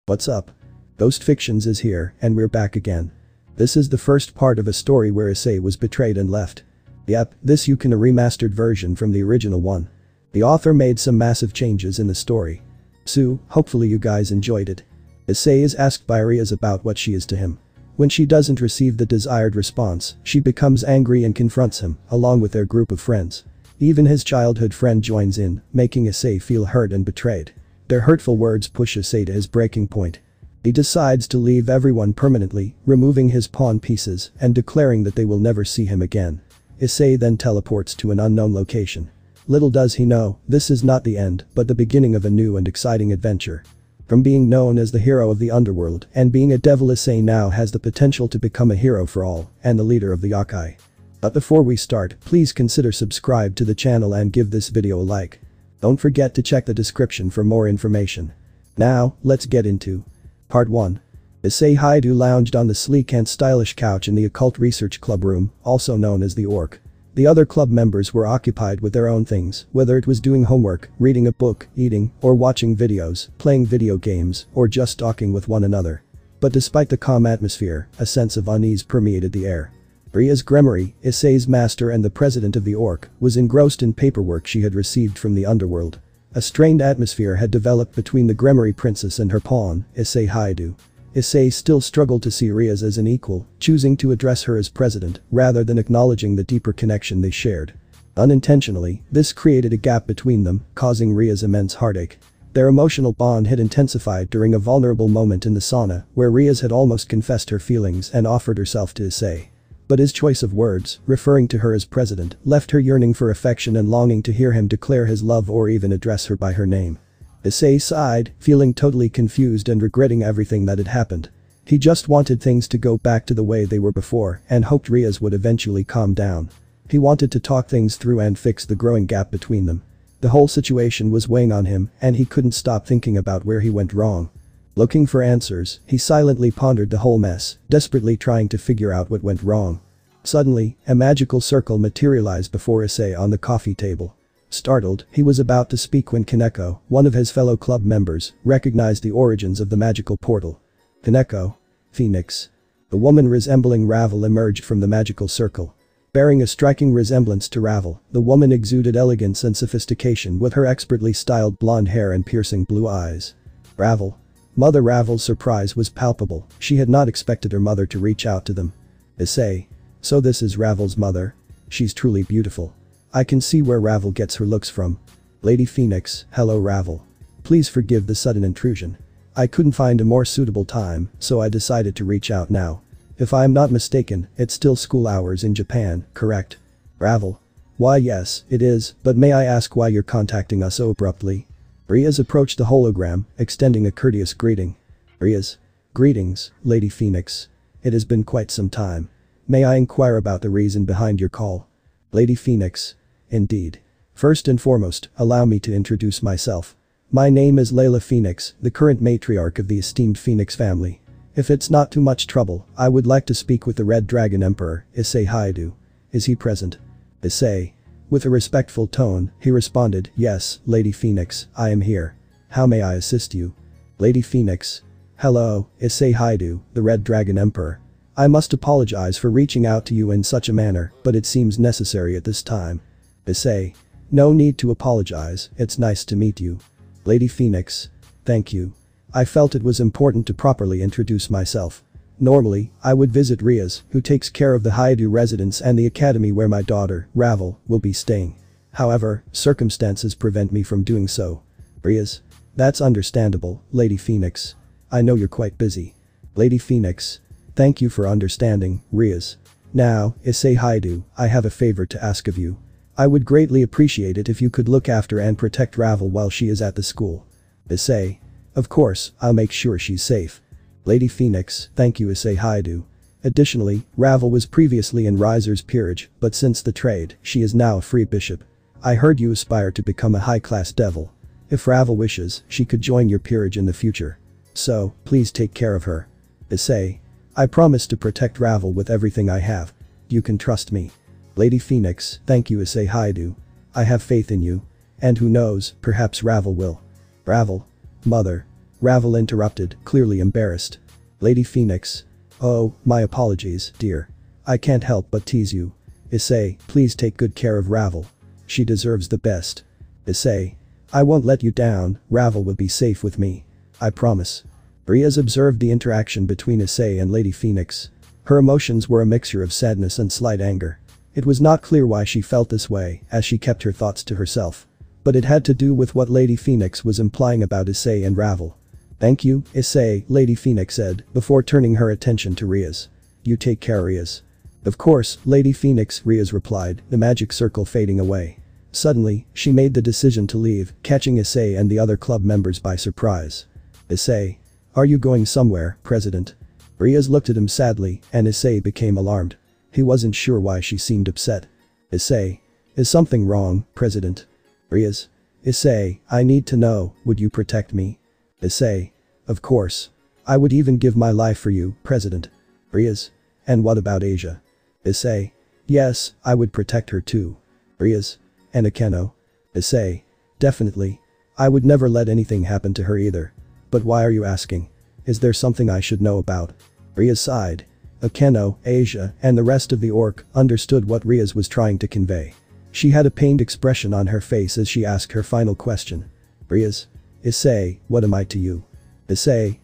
What's up? Ghost Fictions is here, and we're back again. This is the first part of a story where Issei was betrayed and left. Yep, this YŌKAI remastered version from the original one. The author made some massive changes in the story. So, hopefully you guys enjoyed it. Issei is asked by Rias about what she is to him. When she doesn't receive the desired response, she becomes angry and confronts him, along with their group of friends. Even his childhood friend joins in, making Issei feel hurt and betrayed. Their hurtful words push Issei to his breaking point. He decides to leave everyone permanently, removing his pawn pieces and declaring that they will never see him again. Issei then teleports to an unknown location. Little does he know, this is not the end, but the beginning of a new and exciting adventure. From being known as the hero of the underworld and being a devil, Issei now has the potential to become a hero for all and the leader of the YŌKAI. But before we start, please consider subscribe to the channel and give this video a like. Don't forget to check the description for more information. Now, let's get into Part 1. Issei Haidu lounged on the sleek and stylish couch in the occult research club room, also known as the Orc. The other club members were occupied with their own things, whether it was doing homework, reading a book, eating, or watching videos, playing video games, or just talking with one another. But despite the calm atmosphere, a sense of unease permeated the air. Rias Gremory, Issei's master and the president of the Orc, was engrossed in paperwork she had received from the underworld. A strained atmosphere had developed between the Gremory princess and her pawn, Issei Haidu. Issei still struggled to see Rias as an equal, choosing to address her as president rather than acknowledging the deeper connection they shared. Unintentionally, this created a gap between them, causing Rias immense heartache. Their emotional bond had intensified during a vulnerable moment in the sauna where Rias had almost confessed her feelings and offered herself to Issei. But his choice of words, referring to her as president, left her yearning for affection and longing to hear him declare his love or even address her by her name. Issei sighed, feeling totally confused and regretting everything that had happened. He just wanted things to go back to the way they were before and hoped Rias would eventually calm down. He wanted to talk things through and fix the growing gap between them. The whole situation was weighing on him and he couldn't stop thinking about where he went wrong. Looking for answers, he silently pondered the whole mess, desperately trying to figure out what went wrong. Suddenly, a magical circle materialized before Issei on the coffee table. Startled, he was about to speak when Kaneko, one of his fellow club members, recognized the origins of the magical portal. Kaneko. Phoenix. The woman resembling Ravel emerged from the magical circle. Bearing a striking resemblance to Ravel, the woman exuded elegance and sophistication with her expertly styled blonde hair and piercing blue eyes. Ravel. Mother Ravel's surprise was palpable, she had not expected her mother to reach out to them. Issei. So this is Ravel's mother? She's truly beautiful. I can see where Ravel gets her looks from. Lady Phoenix, hello Ravel. Please forgive the sudden intrusion. I couldn't find a more suitable time, so I decided to reach out now. If I am not mistaken, it's still school hours in Japan, correct? Ravel. Why yes, it is, but may I ask why you're contacting us so abruptly? Rias approached the hologram, extending a courteous greeting. Rias. Greetings, Lady Phoenix. It has been quite some time. May I inquire about the reason behind your call? Lady Phoenix. Indeed. First and foremost, allow me to introduce myself. My name is Layla Phoenix, the current matriarch of the esteemed Phoenix family. If it's not too much trouble, I would like to speak with the Red Dragon Emperor, Issei Haidu. Is he present? Issei. With a respectful tone, he responded, yes, Lady Phoenix, I am here. How may I assist you? Lady Phoenix. Hello, Issei Haidu, the Red Dragon Emperor. I must apologize for reaching out to you in such a manner, but it seems necessary at this time. Issei. No need to apologize, it's nice to meet you. Lady Phoenix. Thank you. I felt it was important to properly introduce myself. Normally, I would visit Rias, who takes care of the Haidu residence and the academy where my daughter, Ravel, will be staying. However, circumstances prevent me from doing so. Rias. That's understandable, Lady Phoenix. I know you're quite busy. Lady Phoenix. Thank you for understanding, Rias. Now, Issei Haidu, I have a favor to ask of you. I would greatly appreciate it if you could look after and protect Ravel while she is at the school. Issei. Of course, I'll make sure she's safe. Lady Phoenix, thank you Issei Haidu. Additionally, Ravel was previously in Riser's peerage, but since the trade, she is now a free bishop. I heard you aspire to become a high-class devil. If Ravel wishes, she could join your peerage in the future. So, please take care of her. Issei. I promise to protect Ravel with everything I have. You can trust me. Lady Phoenix, thank you Issei Haidu. I have faith in you. And who knows, perhaps Ravel will. Ravel. Mother. Ravel interrupted, clearly embarrassed. Lady Phoenix. Oh, my apologies, dear. I can't help but tease you. Issei, please take good care of Ravel. She deserves the best. Issei. I won't let you down, Ravel will be safe with me. I promise. Rias observed the interaction between Issei and Lady Phoenix. Her emotions were a mixture of sadness and slight anger. It was not clear why she felt this way, as she kept her thoughts to herself. But it had to do with what Lady Phoenix was implying about Issei and Ravel. Thank you, Issei, Lady Phoenix said, before turning her attention to Rias. You take care, Rias. Of course, Lady Phoenix, Rias replied, the magic circle fading away. Suddenly, she made the decision to leave, catching Issei and the other club members by surprise. Issei. Are you going somewhere, President? Rias looked at him sadly, and Issei became alarmed. He wasn't sure why she seemed upset. Issei. Is something wrong, President? Rias. Issei, I need to know, would you protect me? Issei. Of course. I would even give my life for you, President. Rias. And what about Asia? Issei. Yes, I would protect her too. Rias. And Akeno. Issei. Definitely. I would never let anything happen to her either. But why are you asking? Is there something I should know about? Rias sighed. Akeno, Asia, and the rest of the orc understood what Rias was trying to convey. She had a pained expression on her face as she asked her final question. Rias. Issei, what am I to you? Issei.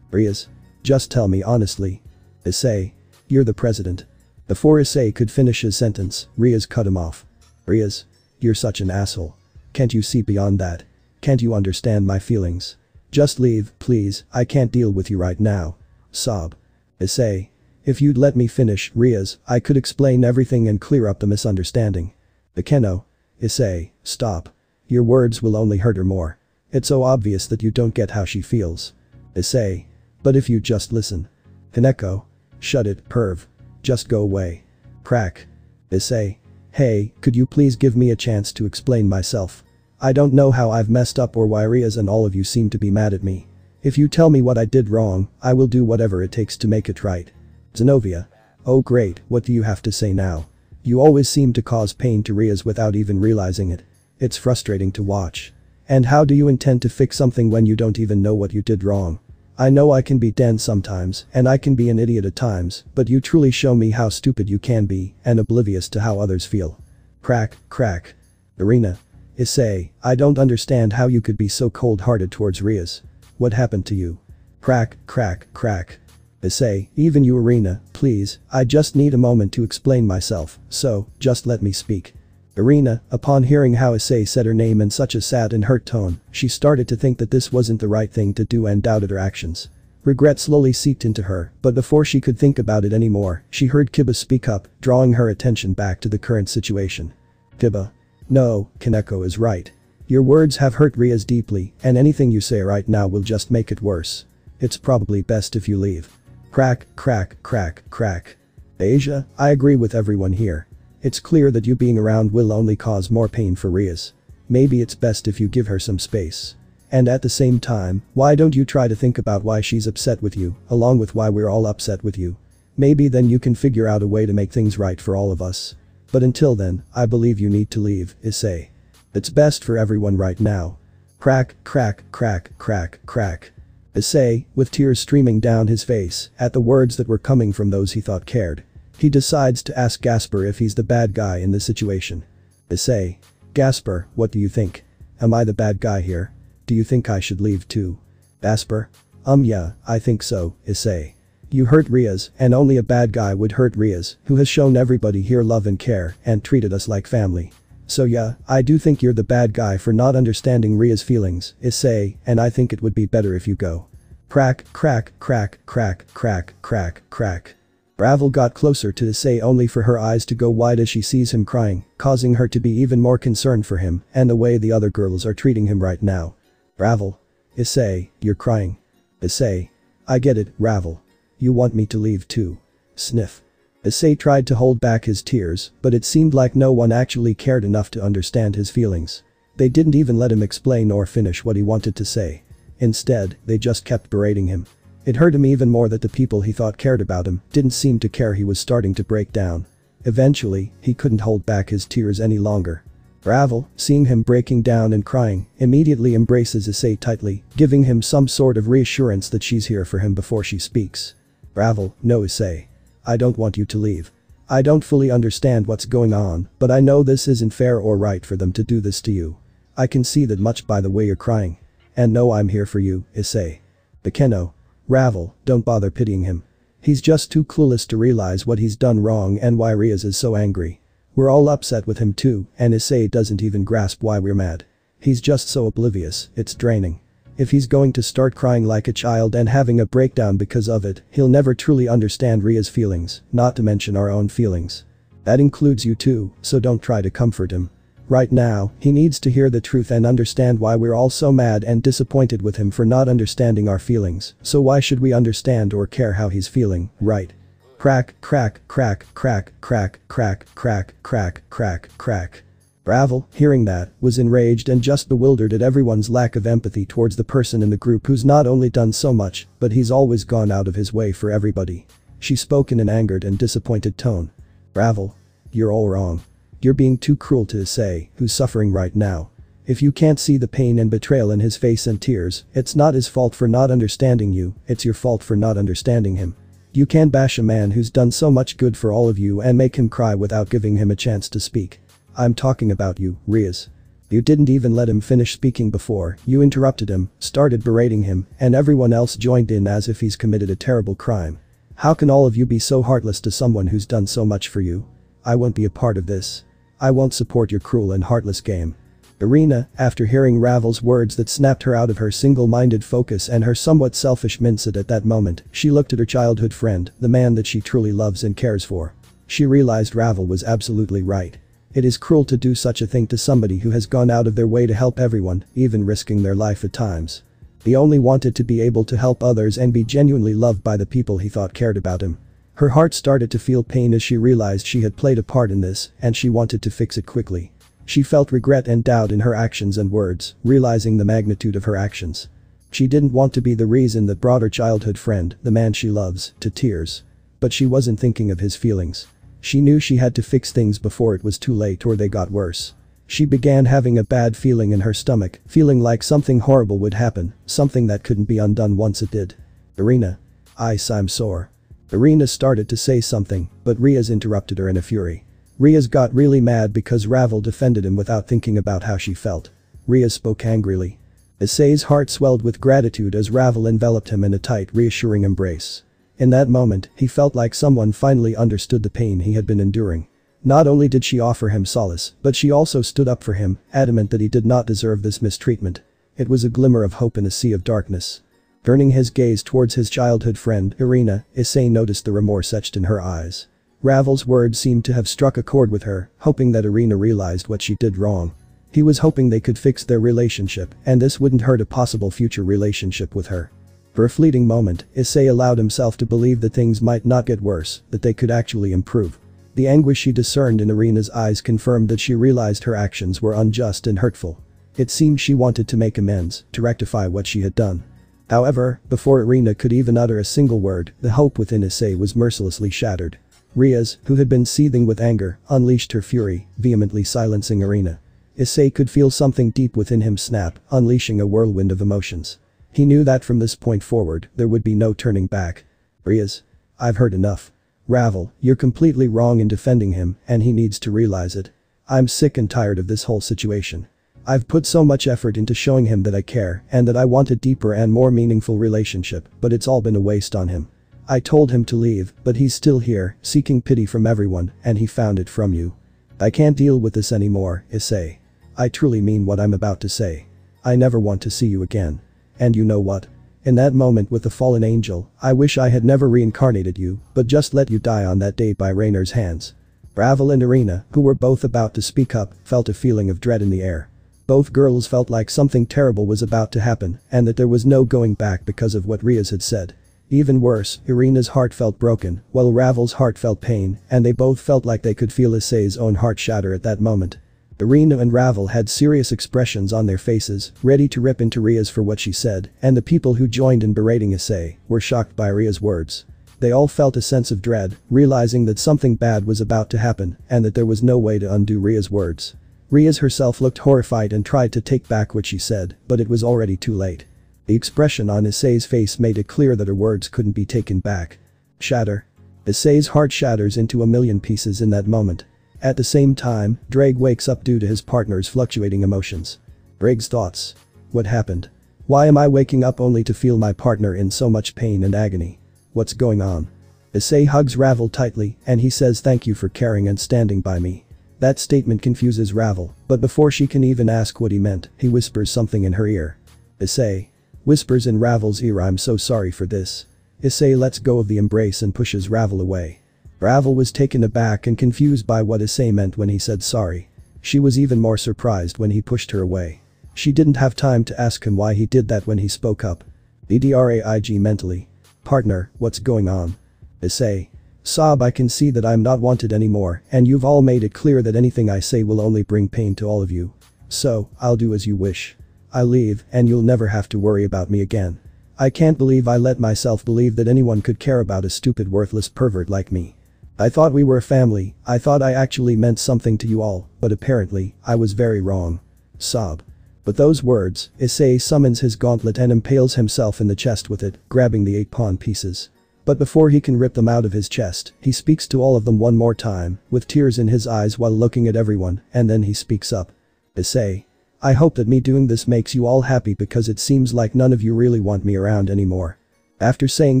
Rias. Just tell me honestly. Issei. You're the president. Before Issei could finish his sentence, Rias cut him off. Rias. You're such an asshole. Can't you see beyond that? Can't you understand my feelings? Just leave, please, I can't deal with you right now. Sob. Issei. If you'd let me finish, Rias, I could explain everything and clear up the misunderstanding. Akeno. Issei, stop. Your words will only hurt her more. It's so obvious that you don't get how she feels. Issei. But if you just listen. Kaneko. Shut it, perv. Just go away. Crack. Issei. Hey, could you please give me a chance to explain myself? I don't know how I've messed up or why Rias and all of you seem to be mad at me. If you tell me what I did wrong, I will do whatever it takes to make it right. Zenobia. Oh great, what do you have to say now? You always seem to cause pain to Rias without even realizing it. It's frustrating to watch. And how do you intend to fix something when you don't even know what you did wrong? I know I can be dense sometimes, and I can be an idiot at times, but you truly show me how stupid you can be, and oblivious to how others feel. Crack, crack. Irina. Issei, I don't understand how you could be so cold-hearted towards Rias. What happened to you? Crack, crack, crack. Issei, even you Irina, please, I just need a moment to explain myself, so, just let me speak. Irina, upon hearing how Issei said her name in such a sad and hurt tone, she started to think that this wasn't the right thing to do and doubted her actions. Regret slowly seeped into her, but before she could think about it anymore, she heard Kiba speak up, drawing her attention back to the current situation. Kiba. No, Kaneko is right. Your words have hurt Rias deeply, and anything you say right now will just make it worse. It's probably best if you leave. Crack, crack, crack, crack. Asia, I agree with everyone here. It's clear that you being around will only cause more pain for Rias. Maybe it's best if you give her some space. And at the same time, why don't you try to think about why she's upset with you, along with why we're all upset with you. Maybe then you can figure out a way to make things right for all of us. But until then, I believe you need to leave, Issei. It's best for everyone right now. Crack, crack, crack, crack, crack. Issei, with tears streaming down his face, at the words that were coming from those he thought cared. He decides to ask Gasper if he's the bad guy in this situation. Issei. Gasper, what do you think? Am I the bad guy here? Do you think I should leave too? Gasper? Yeah, I think so, Issei. You hurt Rias, and only a bad guy would hurt Rias, who has shown everybody here love and care, and treated us like family. So yeah, I do think you're the bad guy for not understanding Ria's feelings, Issei, and I think it would be better if you go. Crack, crack, crack, crack, crack, crack, crack. Ravel got closer to Issei only for her eyes to go wide as she sees him crying, causing her to be even more concerned for him and the way the other girls are treating him right now. Ravel. Issei, you're crying. Issei. I get it, Ravel. You want me to leave too. Sniff. Issei tried to hold back his tears, but it seemed like no one actually cared enough to understand his feelings. They didn't even let him explain or finish what he wanted to say. Instead, they just kept berating him. It hurt him even more that the people he thought cared about him didn't seem to care. He was starting to break down. Eventually, he couldn't hold back his tears any longer. Ravel, seeing him breaking down and crying, immediately embraces Issei tightly, giving him some sort of reassurance that she's here for him before she speaks. Ravel, no Issei. I don't want you to leave. I don't fully understand what's going on, but I know this isn't fair or right for them to do this to you. I can see that much by the way you're crying. And no, I'm here for you, Issei. Bekeno. Ravel, don't bother pitying him. He's just too clueless to realize what he's done wrong and why Rias is so angry. We're all upset with him too, and Issei doesn't even grasp why we're mad. He's just so oblivious, it's draining. If he's going to start crying like a child and having a breakdown because of it, he'll never truly understand Ria's feelings, not to mention our own feelings. That includes you too, so don't try to comfort him. Right now, he needs to hear the truth and understand why we're all so mad and disappointed with him for not understanding our feelings, so why should we understand or care how he's feeling, right? Crack, crack, crack, crack, crack, crack, crack, crack, crack, crack. Ravel, hearing that, was enraged and just bewildered at everyone's lack of empathy towards the person in the group who's not only done so much, but he's always gone out of his way for everybody. She spoke in an angered and disappointed tone. Ravel. You're all wrong. You're being too cruel to Issei, who's suffering right now. If you can't see the pain and betrayal in his face and tears, it's not his fault for not understanding you, it's your fault for not understanding him. You can't bash a man who's done so much good for all of you and make him cry without giving him a chance to speak. I'm talking about you, Rias. You didn't even let him finish speaking before, you interrupted him, started berating him, and everyone else joined in as if he's committed a terrible crime. How can all of you be so heartless to someone who's done so much for you? I won't be a part of this. I won't support your cruel and heartless game. Irina, after hearing Ravel's words that snapped her out of her single-minded focus and her somewhat selfish mindset at that moment, she looked at her childhood friend, the man that she truly loves and cares for. She realized Ravel was absolutely right. It is cruel to do such a thing to somebody who has gone out of their way to help everyone, even risking their life at times. He only wanted to be able to help others and be genuinely loved by the people he thought cared about him. Her heart started to feel pain as she realized she had played a part in this, and she wanted to fix it quickly. She felt regret and doubt in her actions and words, realizing the magnitude of her actions. She didn't want to be the reason that brought her childhood friend, the man she loves, to tears. But she wasn't thinking of his feelings. She knew she had to fix things before it was too late or they got worse. She began having a bad feeling in her stomach, feeling like something horrible would happen, something that couldn't be undone once it did. Irina. I'm sore. Irina started to say something, but Rias interrupted her in a fury. Rias got really mad because Ravel defended him without thinking about how she felt. Rias spoke angrily. Issei's heart swelled with gratitude as Ravel enveloped him in a tight, reassuring embrace. In that moment, he felt like someone finally understood the pain he had been enduring. Not only did she offer him solace, but she also stood up for him, adamant that he did not deserve this mistreatment. It was a glimmer of hope in a sea of darkness. Turning his gaze towards his childhood friend, Irina, Issei noticed the remorse etched in her eyes. Ravel's words seemed to have struck a chord with her, hoping that Irina realized what she did wrong. He was hoping they could fix their relationship, and this wouldn't hurt a possible future relationship with her. For a fleeting moment, Issei allowed himself to believe that things might not get worse, that they could actually improve. The anguish she discerned in Irina's eyes confirmed that she realized her actions were unjust and hurtful. It seemed she wanted to make amends, to rectify what she had done. However, before Irina could even utter a single word, the hope within Issei was mercilessly shattered. Rias, who had been seething with anger, unleashed her fury, vehemently silencing Irina. Issei could feel something deep within him snap, unleashing a whirlwind of emotions. He knew that from this point forward, there would be no turning back. Rias. I've heard enough. Ravel, you're completely wrong in defending him, and he needs to realize it. I'm sick and tired of this whole situation. I've put so much effort into showing him that I care and that I want a deeper and more meaningful relationship, but it's all been a waste on him. I told him to leave, but he's still here, seeking pity from everyone, and he found it from you. I can't deal with this anymore, Issei. I truly mean what I'm about to say. I never want to see you again. And you know what? In that moment with the fallen angel, I wish I had never reincarnated you, but just let you die on that day by Rainer's hands. Ravel and Irina, who were both about to speak up, felt a feeling of dread in the air. Both girls felt like something terrible was about to happen and that there was no going back because of what Rias had said. Even worse, Irina's heart felt broken, while Ravel's heart felt pain, and they both felt like they could feel Issei's own heart shatter at that moment. Irina and Ravel had serious expressions on their faces, ready to rip into Rias for what she said, and the people who joined in berating Issei were shocked by Rias' words. They all felt a sense of dread, realizing that something bad was about to happen and that there was no way to undo Rias' words. Rias herself looked horrified and tried to take back what she said, but it was already too late. The expression on Issei's face made it clear that her words couldn't be taken back. Shatter. Issei's heart shatters into a million pieces in that moment. At the same time, Drake wakes up due to his partner's fluctuating emotions. Drake's thoughts. What happened? Why am I waking up only to feel my partner in so much pain and agony? What's going on? Issei hugs Ravel tightly and he says thank you for caring and standing by me. That statement confuses Ravel, but before she can even ask what he meant, he whispers something in her ear. Issei. Whispers in Ravel's ear, I'm so sorry for this. Issei lets go of the embrace and pushes Ravel away. Ravel was taken aback and confused by what Issei meant when he said sorry. She was even more surprised when he pushed her away. She didn't have time to ask him why he did that when he spoke up. BDRAIG mentally. Partner, what's going on? Issei. Sob, I can see that I'm not wanted anymore and you've all made it clear that anything I say will only bring pain to all of you. So, I'll do as you wish. I leave and you'll never have to worry about me again. I can't believe I let myself believe that anyone could care about a stupid worthless pervert like me. I thought we were a family, I thought I actually meant something to you all, but apparently, I was very wrong. Sob. But those words, Issei summons his gauntlet and impales himself in the chest with it, grabbing the 8 pawn pieces. But before he can rip them out of his chest, he speaks to all of them one more time, with tears in his eyes while looking at everyone, and then he speaks up. Issei. I hope that me doing this makes you all happy because it seems like none of you really want me around anymore. After saying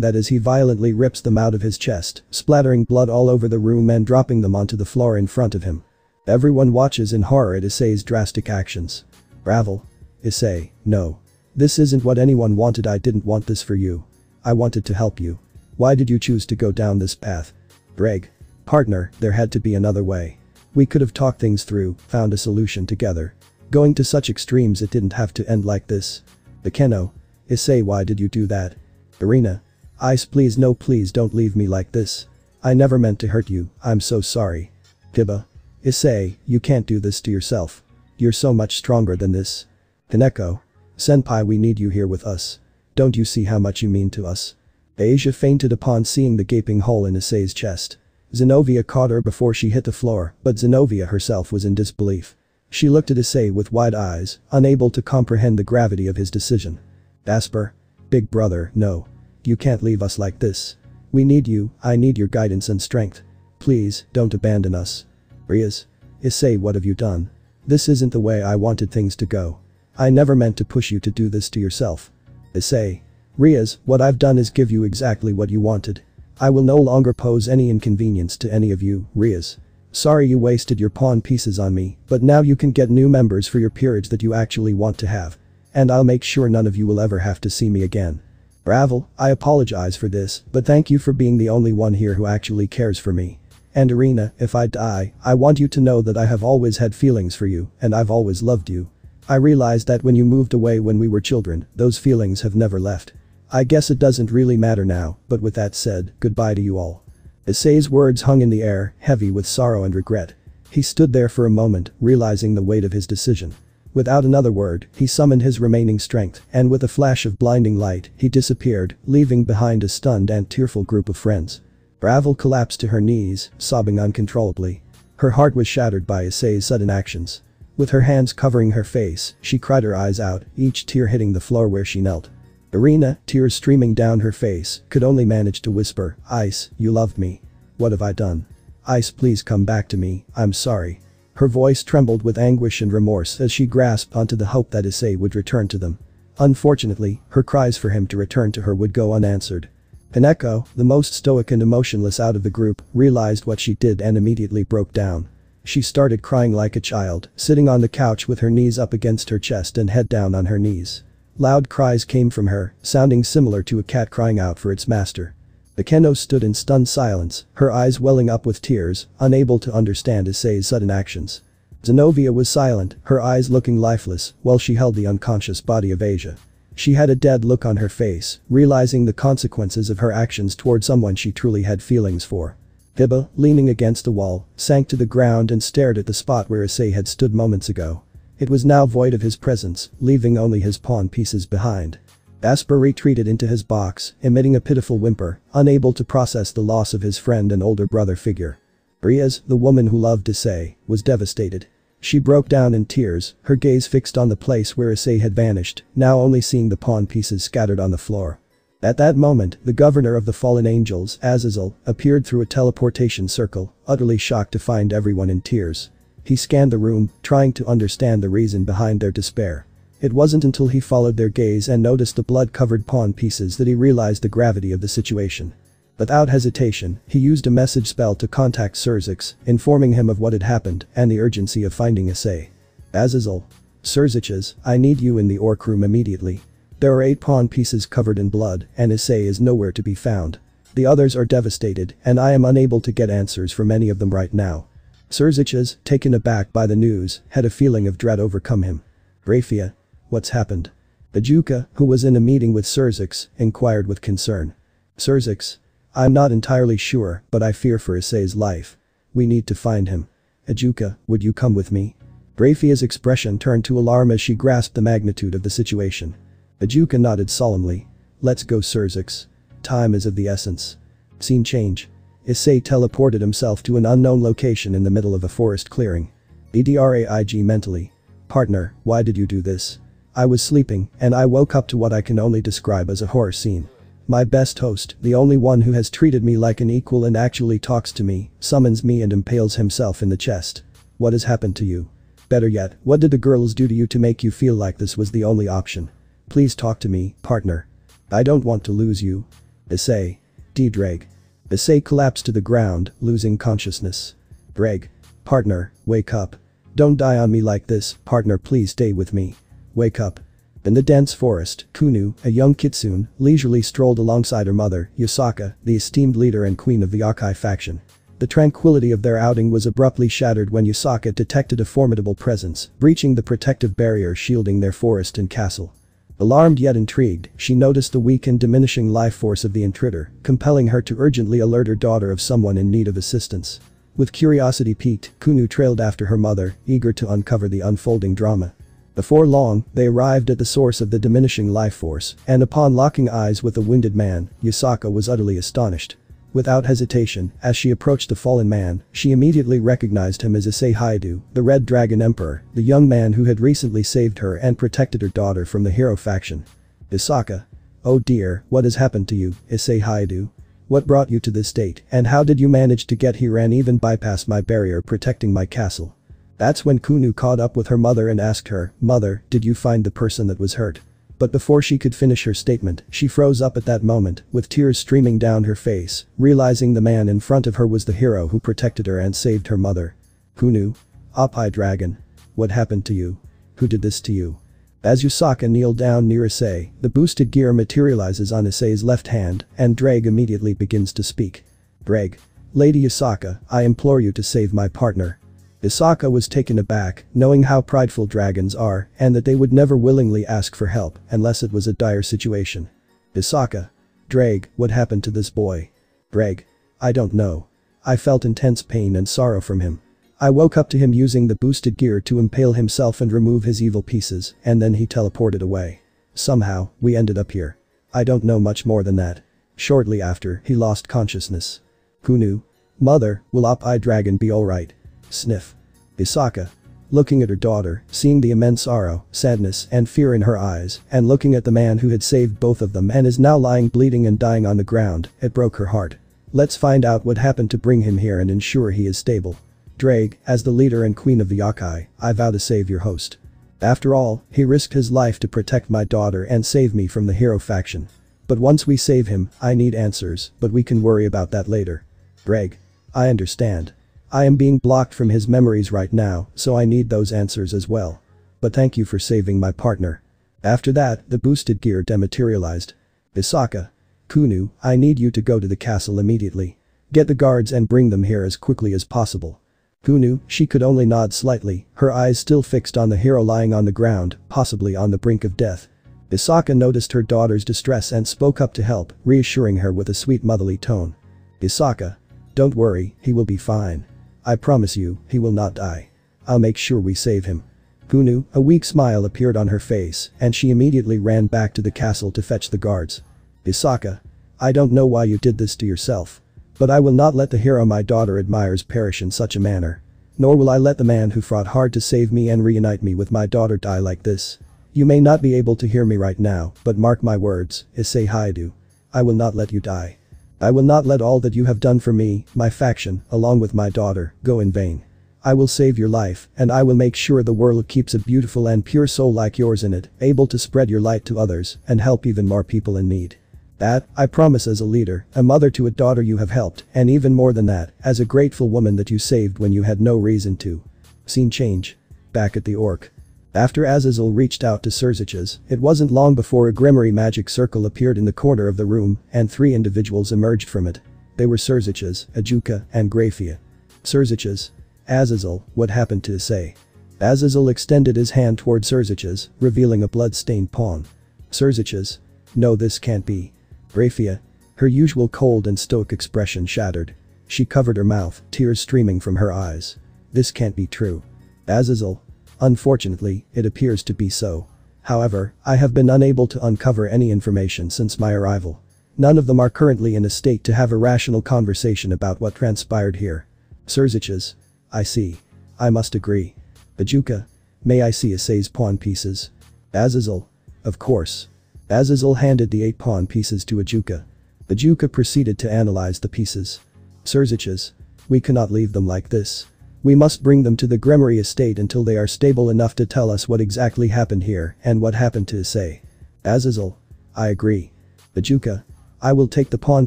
that as he violently rips them out of his chest, splattering blood all over the room and dropping them onto the floor in front of him. Everyone watches in horror at Issei's drastic actions. Ravel. Issei, no. This isn't what anyone wanted, I didn't want this for you. I wanted to help you. Why did you choose to go down this path? Greg. Partner, there had to be another way. We could have talked things through, found a solution together. Going to such extremes it didn't have to end like this. Bekeno. Issei, why did you do that? Irina. Ice, please, no, please don't leave me like this. I never meant to hurt you, I'm so sorry. Tiba. Issei, you can't do this to yourself. You're so much stronger than this. Kaneko. Senpai, we need you here with us. Don't you see how much you mean to us? Asia fainted upon seeing the gaping hole in Issei's chest. Zenobia caught her before she hit the floor, but Zenobia herself was in disbelief. She looked at Issei with wide eyes, unable to comprehend the gravity of his decision. Asper. Big brother, no. You can't leave us like this. We need you, I need your guidance and strength. Please, don't abandon us. Rias. Issei, what have you done? This isn't the way I wanted things to go. I never meant to push you to do this to yourself. Issei. Rias, what I've done is give you exactly what you wanted. I will no longer pose any inconvenience to any of you, Rias. Sorry you wasted your pawn pieces on me, but now you can get new members for your peerage that you actually want to have. And I'll make sure none of you will ever have to see me again. Ravel, I apologize for this, but thank you for being the only one here who actually cares for me. And Irina, if I die, I want you to know that I have always had feelings for you, and I've always loved you. I realized that when you moved away when we were children, those feelings have never left. I guess it doesn't really matter now, but with that said, goodbye to you all. Issei's words hung in the air, heavy with sorrow and regret. He stood there for a moment, realizing the weight of his decision. Without another word, he summoned his remaining strength, and with a flash of blinding light, he disappeared, leaving behind a stunned and tearful group of friends. Ravel collapsed to her knees, sobbing uncontrollably. Her heart was shattered by Issei's sudden actions. With her hands covering her face, she cried her eyes out, each tear hitting the floor where she knelt. Irina, tears streaming down her face, could only manage to whisper, Ice, you loved me. What have I done? Ice, please come back to me, I'm sorry. Her voice trembled with anguish and remorse as she grasped onto the hope that Issei would return to them. Unfortunately, her cries for him to return to her would go unanswered. Kaneko, the most stoic and emotionless out of the group, realized what she did and immediately broke down. She started crying like a child, sitting on the couch with her knees up against her chest and head down on her knees. Loud cries came from her, sounding similar to a cat crying out for its master. Bekeno stood in stunned silence, her eyes welling up with tears, unable to understand Issei's sudden actions. Zenobia was silent, her eyes looking lifeless, while she held the unconscious body of Asia. She had a dead look on her face, realizing the consequences of her actions toward someone she truly had feelings for. Hiba, leaning against the wall, sank to the ground and stared at the spot where Issei had stood moments ago. It was now void of his presence, leaving only his pawn pieces behind. Asper retreated into his box, emitting a pitiful whimper, unable to process the loss of his friend and older brother figure. Rias, the woman who loved Issei, was devastated. She broke down in tears, her gaze fixed on the place where Issei had vanished, now only seeing the pawn pieces scattered on the floor. At that moment, the governor of the fallen angels, Azazel, appeared through a teleportation circle, utterly shocked to find everyone in tears. He scanned the room, trying to understand the reason behind their despair. It wasn't until he followed their gaze and noticed the blood-covered pawn pieces that he realized the gravity of the situation. Without hesitation, he used a message spell to contact Surzix, informing him of what had happened and the urgency of finding Issei. Azazel. Surzix, I need you in the orc room immediately. There are 8 pawn pieces covered in blood and Issei is nowhere to be found. The others are devastated and I am unable to get answers from any of them right now. Surzix, taken aback by the news, had a feeling of dread overcome him. Rafia. What's happened? The Juka, who was in a meeting with Surzix, inquired with concern. Surzix. I'm not entirely sure, but I fear for Issei's life. We need to find him. Ajuka, would you come with me? Rafia's expression turned to alarm as she grasped the magnitude of the situation. Ajuka nodded solemnly. Let's go, Surzix. Time is of the essence. Scene change. Issei teleported himself to an unknown location in the middle of a forest clearing. EDRAIG mentally. Partner, why did you do this? I was sleeping, and I woke up to what I can only describe as a horror scene. My best host, the only one who has treated me like an equal and actually talks to me, summons me and impales himself in the chest. What has happened to you? Better yet, what did the girls do to you to make you feel like this was the only option? Please talk to me, partner. I don't want to lose you. Issei. Dreg. Issei collapsed to the ground, losing consciousness. Dreg. Partner, wake up. Don't die on me like this, partner, please stay with me. Wake up. In the dense forest, Kunu, a young kitsune, leisurely strolled alongside her mother, Yusaka, the esteemed leader and queen of the YŌKAI faction. The tranquility of their outing was abruptly shattered when Yusaka detected a formidable presence, breaching the protective barrier shielding their forest and castle. Alarmed yet intrigued, she noticed the weak and diminishing life force of the intruder, compelling her to urgently alert her daughter of someone in need of assistance. With curiosity piqued, Kunu trailed after her mother, eager to uncover the unfolding drama. Before long, they arrived at the source of the diminishing life force, and upon locking eyes with the wounded man, Yusaka was utterly astonished. Without hesitation, as she approached the fallen man, she immediately recognized him as Issei Haidu, the Red Dragon Emperor, the young man who had recently saved her and protected her daughter from the hero faction. Yusaka. Oh dear, what has happened to you, Issei Haidu? What brought you to this state, and how did you manage to get here and even bypass my barrier protecting my castle? That's when Kunu caught up with her mother and asked her, Mother, did you find the person that was hurt? But before she could finish her statement, she froze up at that moment, with tears streaming down her face, realizing the man in front of her was the hero who protected her and saved her mother. Kunu. Oppai Dragon. What happened to you? Who did this to you? As Yusaka kneeled down near Issei, the boosted gear materializes on Issei's left hand, and Dreg immediately begins to speak. Dreg. Lady Yusaka, I implore you to save my partner. Yusaka was taken aback, knowing how prideful dragons are and that they would never willingly ask for help unless it was a dire situation. Yusaka. Dreg, what happened to this boy? Dreg. I don't know. I felt intense pain and sorrow from him. I woke up to him using the boosted gear to impale himself and remove his evil pieces, and then he teleported away. Somehow, we ended up here. I don't know much more than that. Shortly after, he lost consciousness. Kunu. Mother, will Oppai Dragon be alright? Sniff. Yusaka. Looking at her daughter, seeing the immense sorrow, sadness and fear in her eyes, and looking at the man who had saved both of them and is now lying bleeding and dying on the ground, it broke her heart. Let's find out what happened to bring him here and ensure he is stable. Dreg, as the leader and queen of the YŌKAI, I vow to save your host. After all, he risked his life to protect my daughter and save me from the hero faction. But once we save him, I need answers, but we can worry about that later. Dreg. I understand. I am being blocked from his memories right now, so I need those answers as well. But thank you for saving my partner. After that, the boosted gear dematerialized. Yusaka. Kunu, I need you to go to the castle immediately. Get the guards and bring them here as quickly as possible. Kunu, she could only nod slightly, her eyes still fixed on the hero lying on the ground, possibly on the brink of death. Yusaka noticed her daughter's distress and spoke up to help, reassuring her with a sweet motherly tone. Yusaka. Don't worry, he will be fine. I promise you, he will not die. I'll make sure we save him. Kunu, a weak smile appeared on her face, and she immediately ran back to the castle to fetch the guards. Yusaka. I don't know why you did this to yourself. But I will not let the hero my daughter admires perish in such a manner. Nor will I let the man who fought hard to save me and reunite me with my daughter die like this. You may not be able to hear me right now, but mark my words, Issei Haidu. I will not let you die. I will not let all that you have done for me, my faction, along with my daughter, go in vain. I will save your life, and I will make sure the world keeps a beautiful and pure soul like yours in it, able to spread your light to others and help even more people in need. That, I promise as a leader, a mother to a daughter you have helped, and even more than that, as a grateful woman that you saved when you had no reason to. Scene change. Back at the Orc. After Azazel reached out to Surziches, it wasn't long before a Grimoire magic circle appeared in the corner of the room, and 3 individuals emerged from it. They were Surziches, Ajuka, and Grafia. Surziches. Azazel, what happened to Issei? Azazel extended his hand toward Surziches, revealing a blood-stained pawn. Surziches. No, this can't be. Grafia. Her usual cold and stoic expression shattered. She covered her mouth, tears streaming from her eyes. This can't be true. Azazel. Unfortunately, it appears to be so. However, I have been unable to uncover any information since my arrival. None of them are currently in a state to have a rational conversation about what transpired here. Surziches. I see. I must agree. Ajuka. May I see Issei's pawn pieces? Azazel. Of course. Azazel handed the 8 pawn pieces to Ajuka. Ajuka proceeded to analyze the pieces. Surziches. We cannot leave them like this. We must bring them to the Grimoire estate until they are stable enough to tell us what exactly happened here and what happened to Issei. Azazel. I agree. Ajuka. I will take the pawn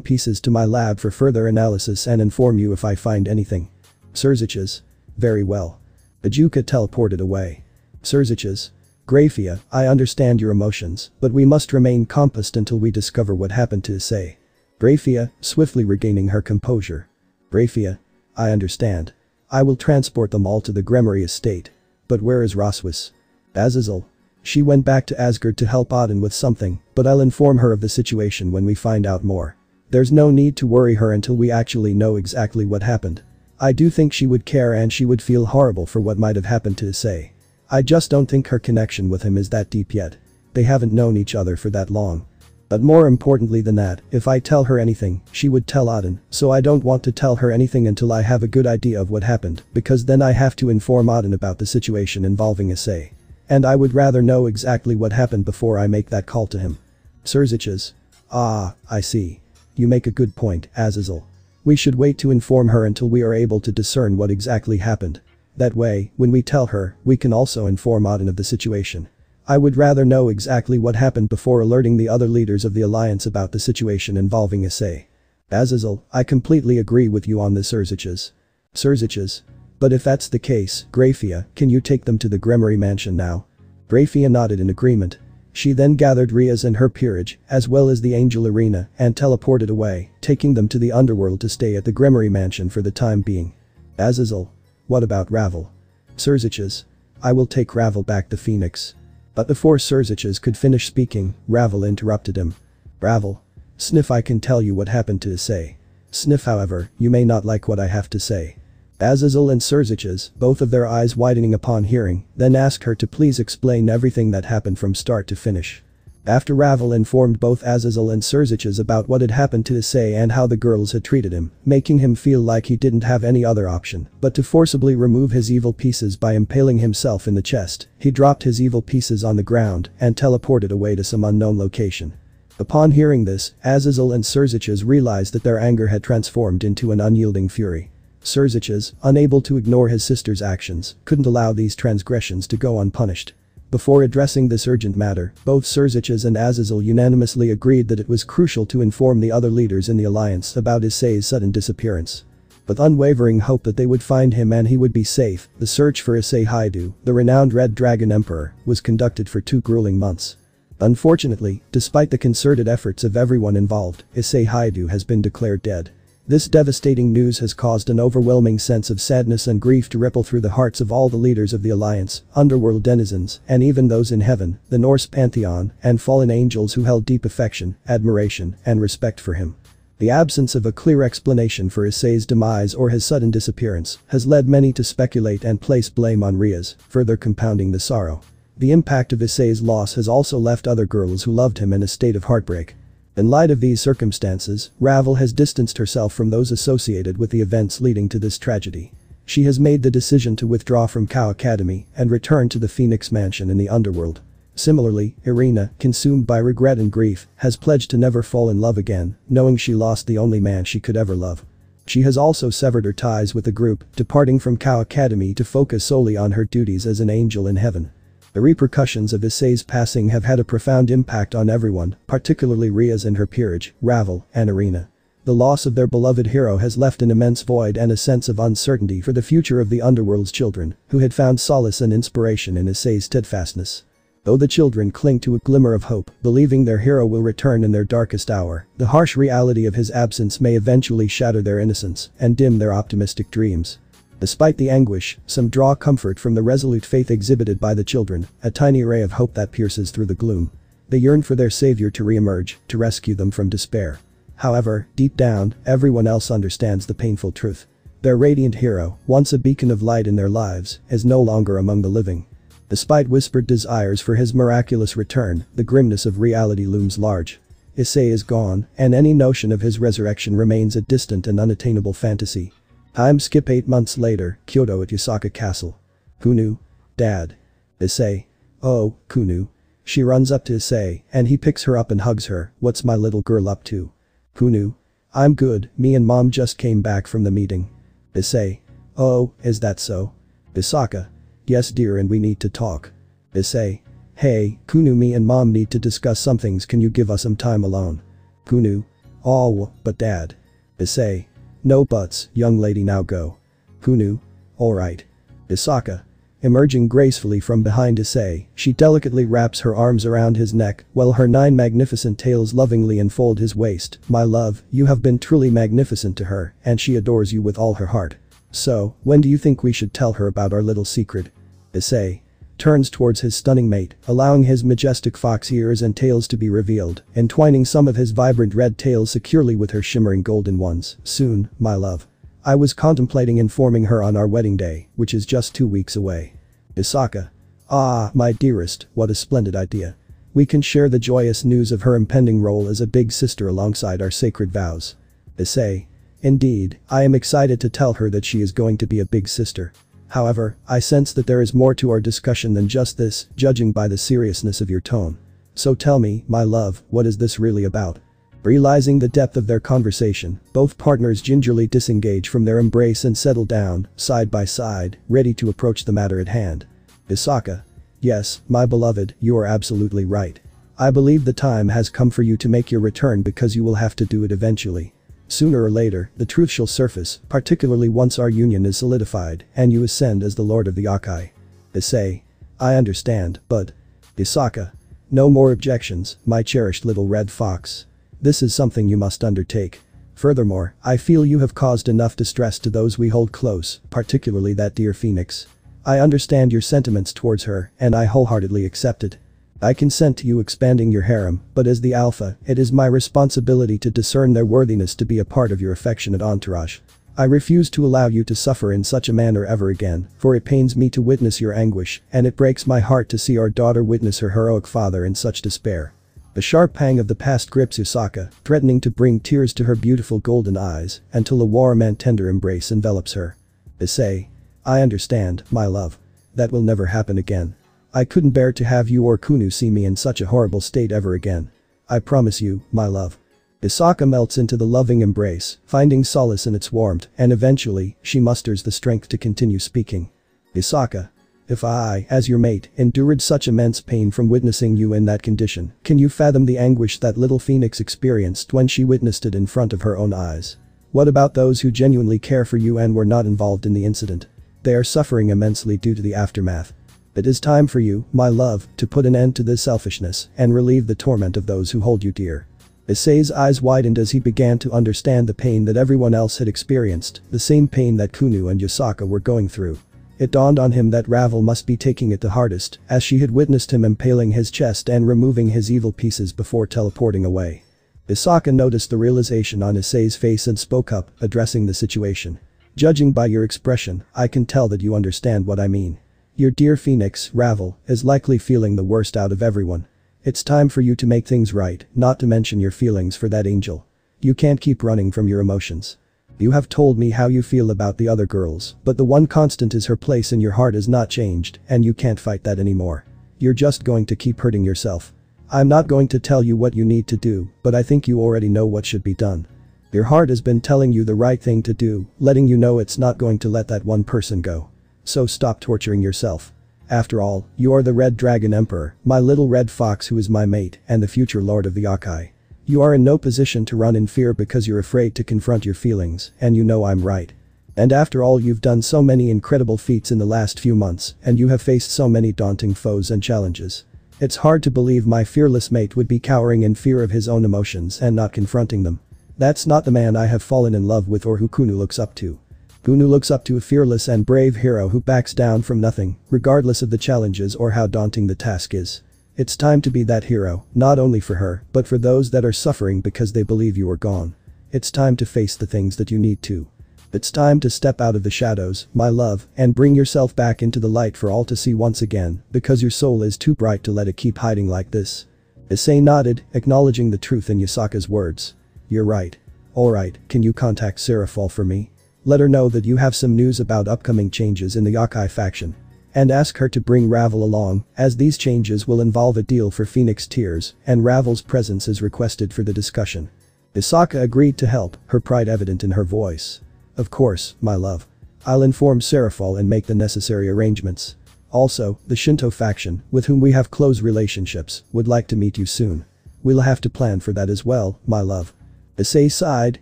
pieces to my lab for further analysis and inform you if I find anything. Surziches. Very well. Ajuka teleported away. Surziches. Grafia, I understand your emotions, but we must remain composed until we discover what happened to Issei. Grafia, swiftly regaining her composure. Grafia. I understand. I will transport them all to the Grimoire estate. But where is Roswis? Azazel. She went back to Asgard to help Odin with something, but I'll inform her of the situation when we find out more. There's no need to worry her until we actually know exactly what happened. I do think she would care and she would feel horrible for what might have happened to Issei. I just don't think her connection with him is that deep yet. They haven't known each other for that long. But more importantly than that, if I tell her anything, she would tell Odin, so I don't want to tell her anything until I have a good idea of what happened, because then I have to inform Odin about the situation involving Issei. And I would rather know exactly what happened before I make that call to him. Surziches. Ah, I see. You make a good point, Azazel. We should wait to inform her until we are able to discern what exactly happened. That way, when we tell her, we can also inform Odin of the situation. I would rather know exactly what happened before alerting the other leaders of the alliance about the situation involving Issei. Azazel, I completely agree with you on this, Surziches. Surziches. But if that's the case, Grafia, can you take them to the Grimoire mansion now? Grafia nodded in agreement. She then gathered Rias and her peerage, as well as the Angel Arena, and teleported away, taking them to the underworld to stay at the Grimoire mansion for the time being. Azazel. What about Ravel? Surziches. I will take Ravel back to Phoenix. But before Surziches could finish speaking, Ravel interrupted him. Ravel. Sniff, I can tell you what happened to Issei. Sniff, however, you may not like what I have to say. Azazel and Surziches, both of their eyes widening upon hearing, then asked her to please explain everything that happened from start to finish. After Ravel informed both Azazel and Surziches about what had happened to Issei and how the girls had treated him, making him feel like he didn't have any other option but to forcibly remove his evil pieces by impaling himself in the chest, he dropped his evil pieces on the ground and teleported away to some unknown location. Upon hearing this, Azazel and Surziches realized that their anger had transformed into an unyielding fury. Surziches, unable to ignore his sister's actions, couldn't allow these transgressions to go unpunished. Before addressing this urgent matter, both Surziches and Azazel unanimously agreed that it was crucial to inform the other leaders in the alliance about Issei's sudden disappearance. With unwavering hope that they would find him and he would be safe, the search for Issei Haidu, the renowned Red Dragon Emperor, was conducted for 2 grueling months. Unfortunately, despite the concerted efforts of everyone involved, Issei Haidu has been declared dead. This devastating news has caused an overwhelming sense of sadness and grief to ripple through the hearts of all the leaders of the Alliance, underworld denizens, and even those in heaven, the Norse pantheon, and fallen angels who held deep affection, admiration, and respect for him. The absence of a clear explanation for Issei's demise or his sudden disappearance has led many to speculate and place blame on Rias, further compounding the sorrow. The impact of Issei's loss has also left other girls who loved him in a state of heartbreak. In light of these circumstances, Ravel has distanced herself from those associated with the events leading to this tragedy. She has made the decision to withdraw from YŌKAI Academy and return to the Phoenix Mansion in the underworld. Similarly, Irina, consumed by regret and grief, has pledged to never fall in love again, knowing she lost the only man she could ever love. She has also severed her ties with the group, departing from YŌKAI Academy to focus solely on her duties as an angel in heaven. The repercussions of Issei's passing have had a profound impact on everyone, particularly Rias and her peerage, Ravel, and Irina. The loss of their beloved hero has left an immense void and a sense of uncertainty for the future of the underworld's children, who had found solace and inspiration in Issei's steadfastness. Though the children cling to a glimmer of hope, believing their hero will return in their darkest hour, the harsh reality of his absence may eventually shatter their innocence and dim their optimistic dreams. Despite the anguish, some draw comfort from the resolute faith exhibited by the children, a tiny ray of hope that pierces through the gloom. They yearn for their savior to re-emerge, to rescue them from despair. However, deep down, everyone else understands the painful truth. Their radiant hero, once a beacon of light in their lives, is no longer among the living. Despite whispered desires for his miraculous return, the grimness of reality looms large. Issei is gone, and any notion of his resurrection remains a distant and unattainable fantasy. Time skip 8 months later, Kyoto at YŌKAI Castle. Kunu? Dad. Issei. Oh, Kunu. She runs up to Issei, and he picks her up and hugs her. What's my little girl up to? Kunu. I'm good, me and mom just came back from the meeting. Issei. Oh, is that so? YŌKAI. Yes dear, and we need to talk. Issei. Hey, Kunu, me and mom need to discuss some things, can you give us some time alone? Kunu. Oh, but dad. Issei. No buts, young lady, now go. Kunu. Alright. YŌKAI. Emerging gracefully from behind Issei, she delicately wraps her arms around his neck while her 9 magnificent tails lovingly enfold his waist. My love, you have been truly magnificent to her, and she adores you with all her heart. So, when do you think we should tell her about our little secret? Issei turns towards his stunning mate, allowing his majestic fox ears and tails to be revealed, entwining some of his vibrant red tails securely with her shimmering golden ones. Soon, my love. I was contemplating informing her on our wedding day, which is just 2 weeks away. YŌKAI. Ah, my dearest, what a splendid idea. We can share the joyous news of her impending role as a big sister alongside our sacred vows. Issei. Indeed, I am excited to tell her that she is going to be a big sister. However, I sense that there is more to our discussion than just this, judging by the seriousness of your tone. So tell me, my love, what is this really about? Realizing the depth of their conversation, both partners gingerly disengage from their embrace and settle down, side by side, ready to approach the matter at hand. YŌKAI. Yes, my beloved, you are absolutely right. I believe the time has come for you to make your return because you will have to do it eventually. Sooner or later, the truth shall surface, particularly once our union is solidified and you ascend as the Lord of the YŌKAI. Issei. I understand, but… YŌKAI. No more objections, my cherished little red fox. This is something you must undertake. Furthermore, I feel you have caused enough distress to those we hold close, particularly that dear Phoenix. I understand your sentiments towards her, and I wholeheartedly accept it. I consent to you expanding your harem, but as the alpha, it is my responsibility to discern their worthiness to be a part of your affectionate entourage. I refuse to allow you to suffer in such a manner ever again, for it pains me to witness your anguish, and it breaks my heart to see our daughter witness her heroic father in such despair. The sharp pang of the past grips YŌKAI, threatening to bring tears to her beautiful golden eyes, until a warm and tender embrace envelops her. Issei. I understand, my love. That will never happen again. I couldn't bear to have you or Kunu see me in such a horrible state ever again. I promise you, my love. YŌKAI melts into the loving embrace, finding solace in its warmth, and eventually, she musters the strength to continue speaking. YŌKAI. If I, as your mate, endured such immense pain from witnessing you in that condition, can you fathom the anguish that little Phoenix experienced when she witnessed it in front of her own eyes? What about those who genuinely care for you and were not involved in the incident? They are suffering immensely due to the aftermath. It is time for you, my love, to put an end to this selfishness and relieve the torment of those who hold you dear. Issei's eyes widened as he began to understand the pain that everyone else had experienced, the same pain that Kunu and YŌKAI were going through. It dawned on him that Ravel must be taking it the hardest, as she had witnessed him impaling his chest and removing his evil pieces before teleporting away. YŌKAI noticed the realization on Issei's face and spoke up, addressing the situation. Judging by your expression, I can tell that you understand what I mean. Your dear Phoenix, Ravel, is likely feeling the worst out of everyone. It's time for you to make things right, not to mention your feelings for that angel. You can't keep running from your emotions. You have told me how you feel about the other girls, but the one constant is her place in your heart has not changed, and you can't fight that anymore. You're just going to keep hurting yourself. I'm not going to tell you what you need to do, but I think you already know what should be done. Your heart has been telling you the right thing to do, letting you know it's not going to let that one person go. So stop torturing yourself. After all, you are the Red Dragon Emperor, my little red fox who is my mate and the future lord of the YŌKAI. You are in no position to run in fear because you're afraid to confront your feelings, and you know I'm right. And after all, you've done so many incredible feats in the last few months, and you have faced so many daunting foes and challenges. It's hard to believe my fearless mate would be cowering in fear of his own emotions and not confronting them. That's not the man I have fallen in love with or who Kunu looks up to. Kunu looks up to a fearless and brave hero who backs down from nothing, regardless of the challenges or how daunting the task is. It's time to be that hero, not only for her, but for those that are suffering because they believe you are gone. It's time to face the things that you need to. It's time to step out of the shadows, my love, and bring yourself back into the light for all to see once again, because your soul is too bright to let it keep hiding like this. Issei nodded, acknowledging the truth in Yasaka's words. You're right. Alright, can you contact Seraphol for me? Let her know that you have some news about upcoming changes in the YŌKAI faction. And ask her to bring Ravel along, as these changes will involve a deal for Phoenix Tears, and Ravel's presence is requested for the discussion. Isaka agreed to help, her pride evident in her voice. Of course, my love. I'll inform Seraphol and make the necessary arrangements. Also, the Shinto faction, with whom we have close relationships, would like to meet you soon. We'll have to plan for that as well, my love. Issei sighed,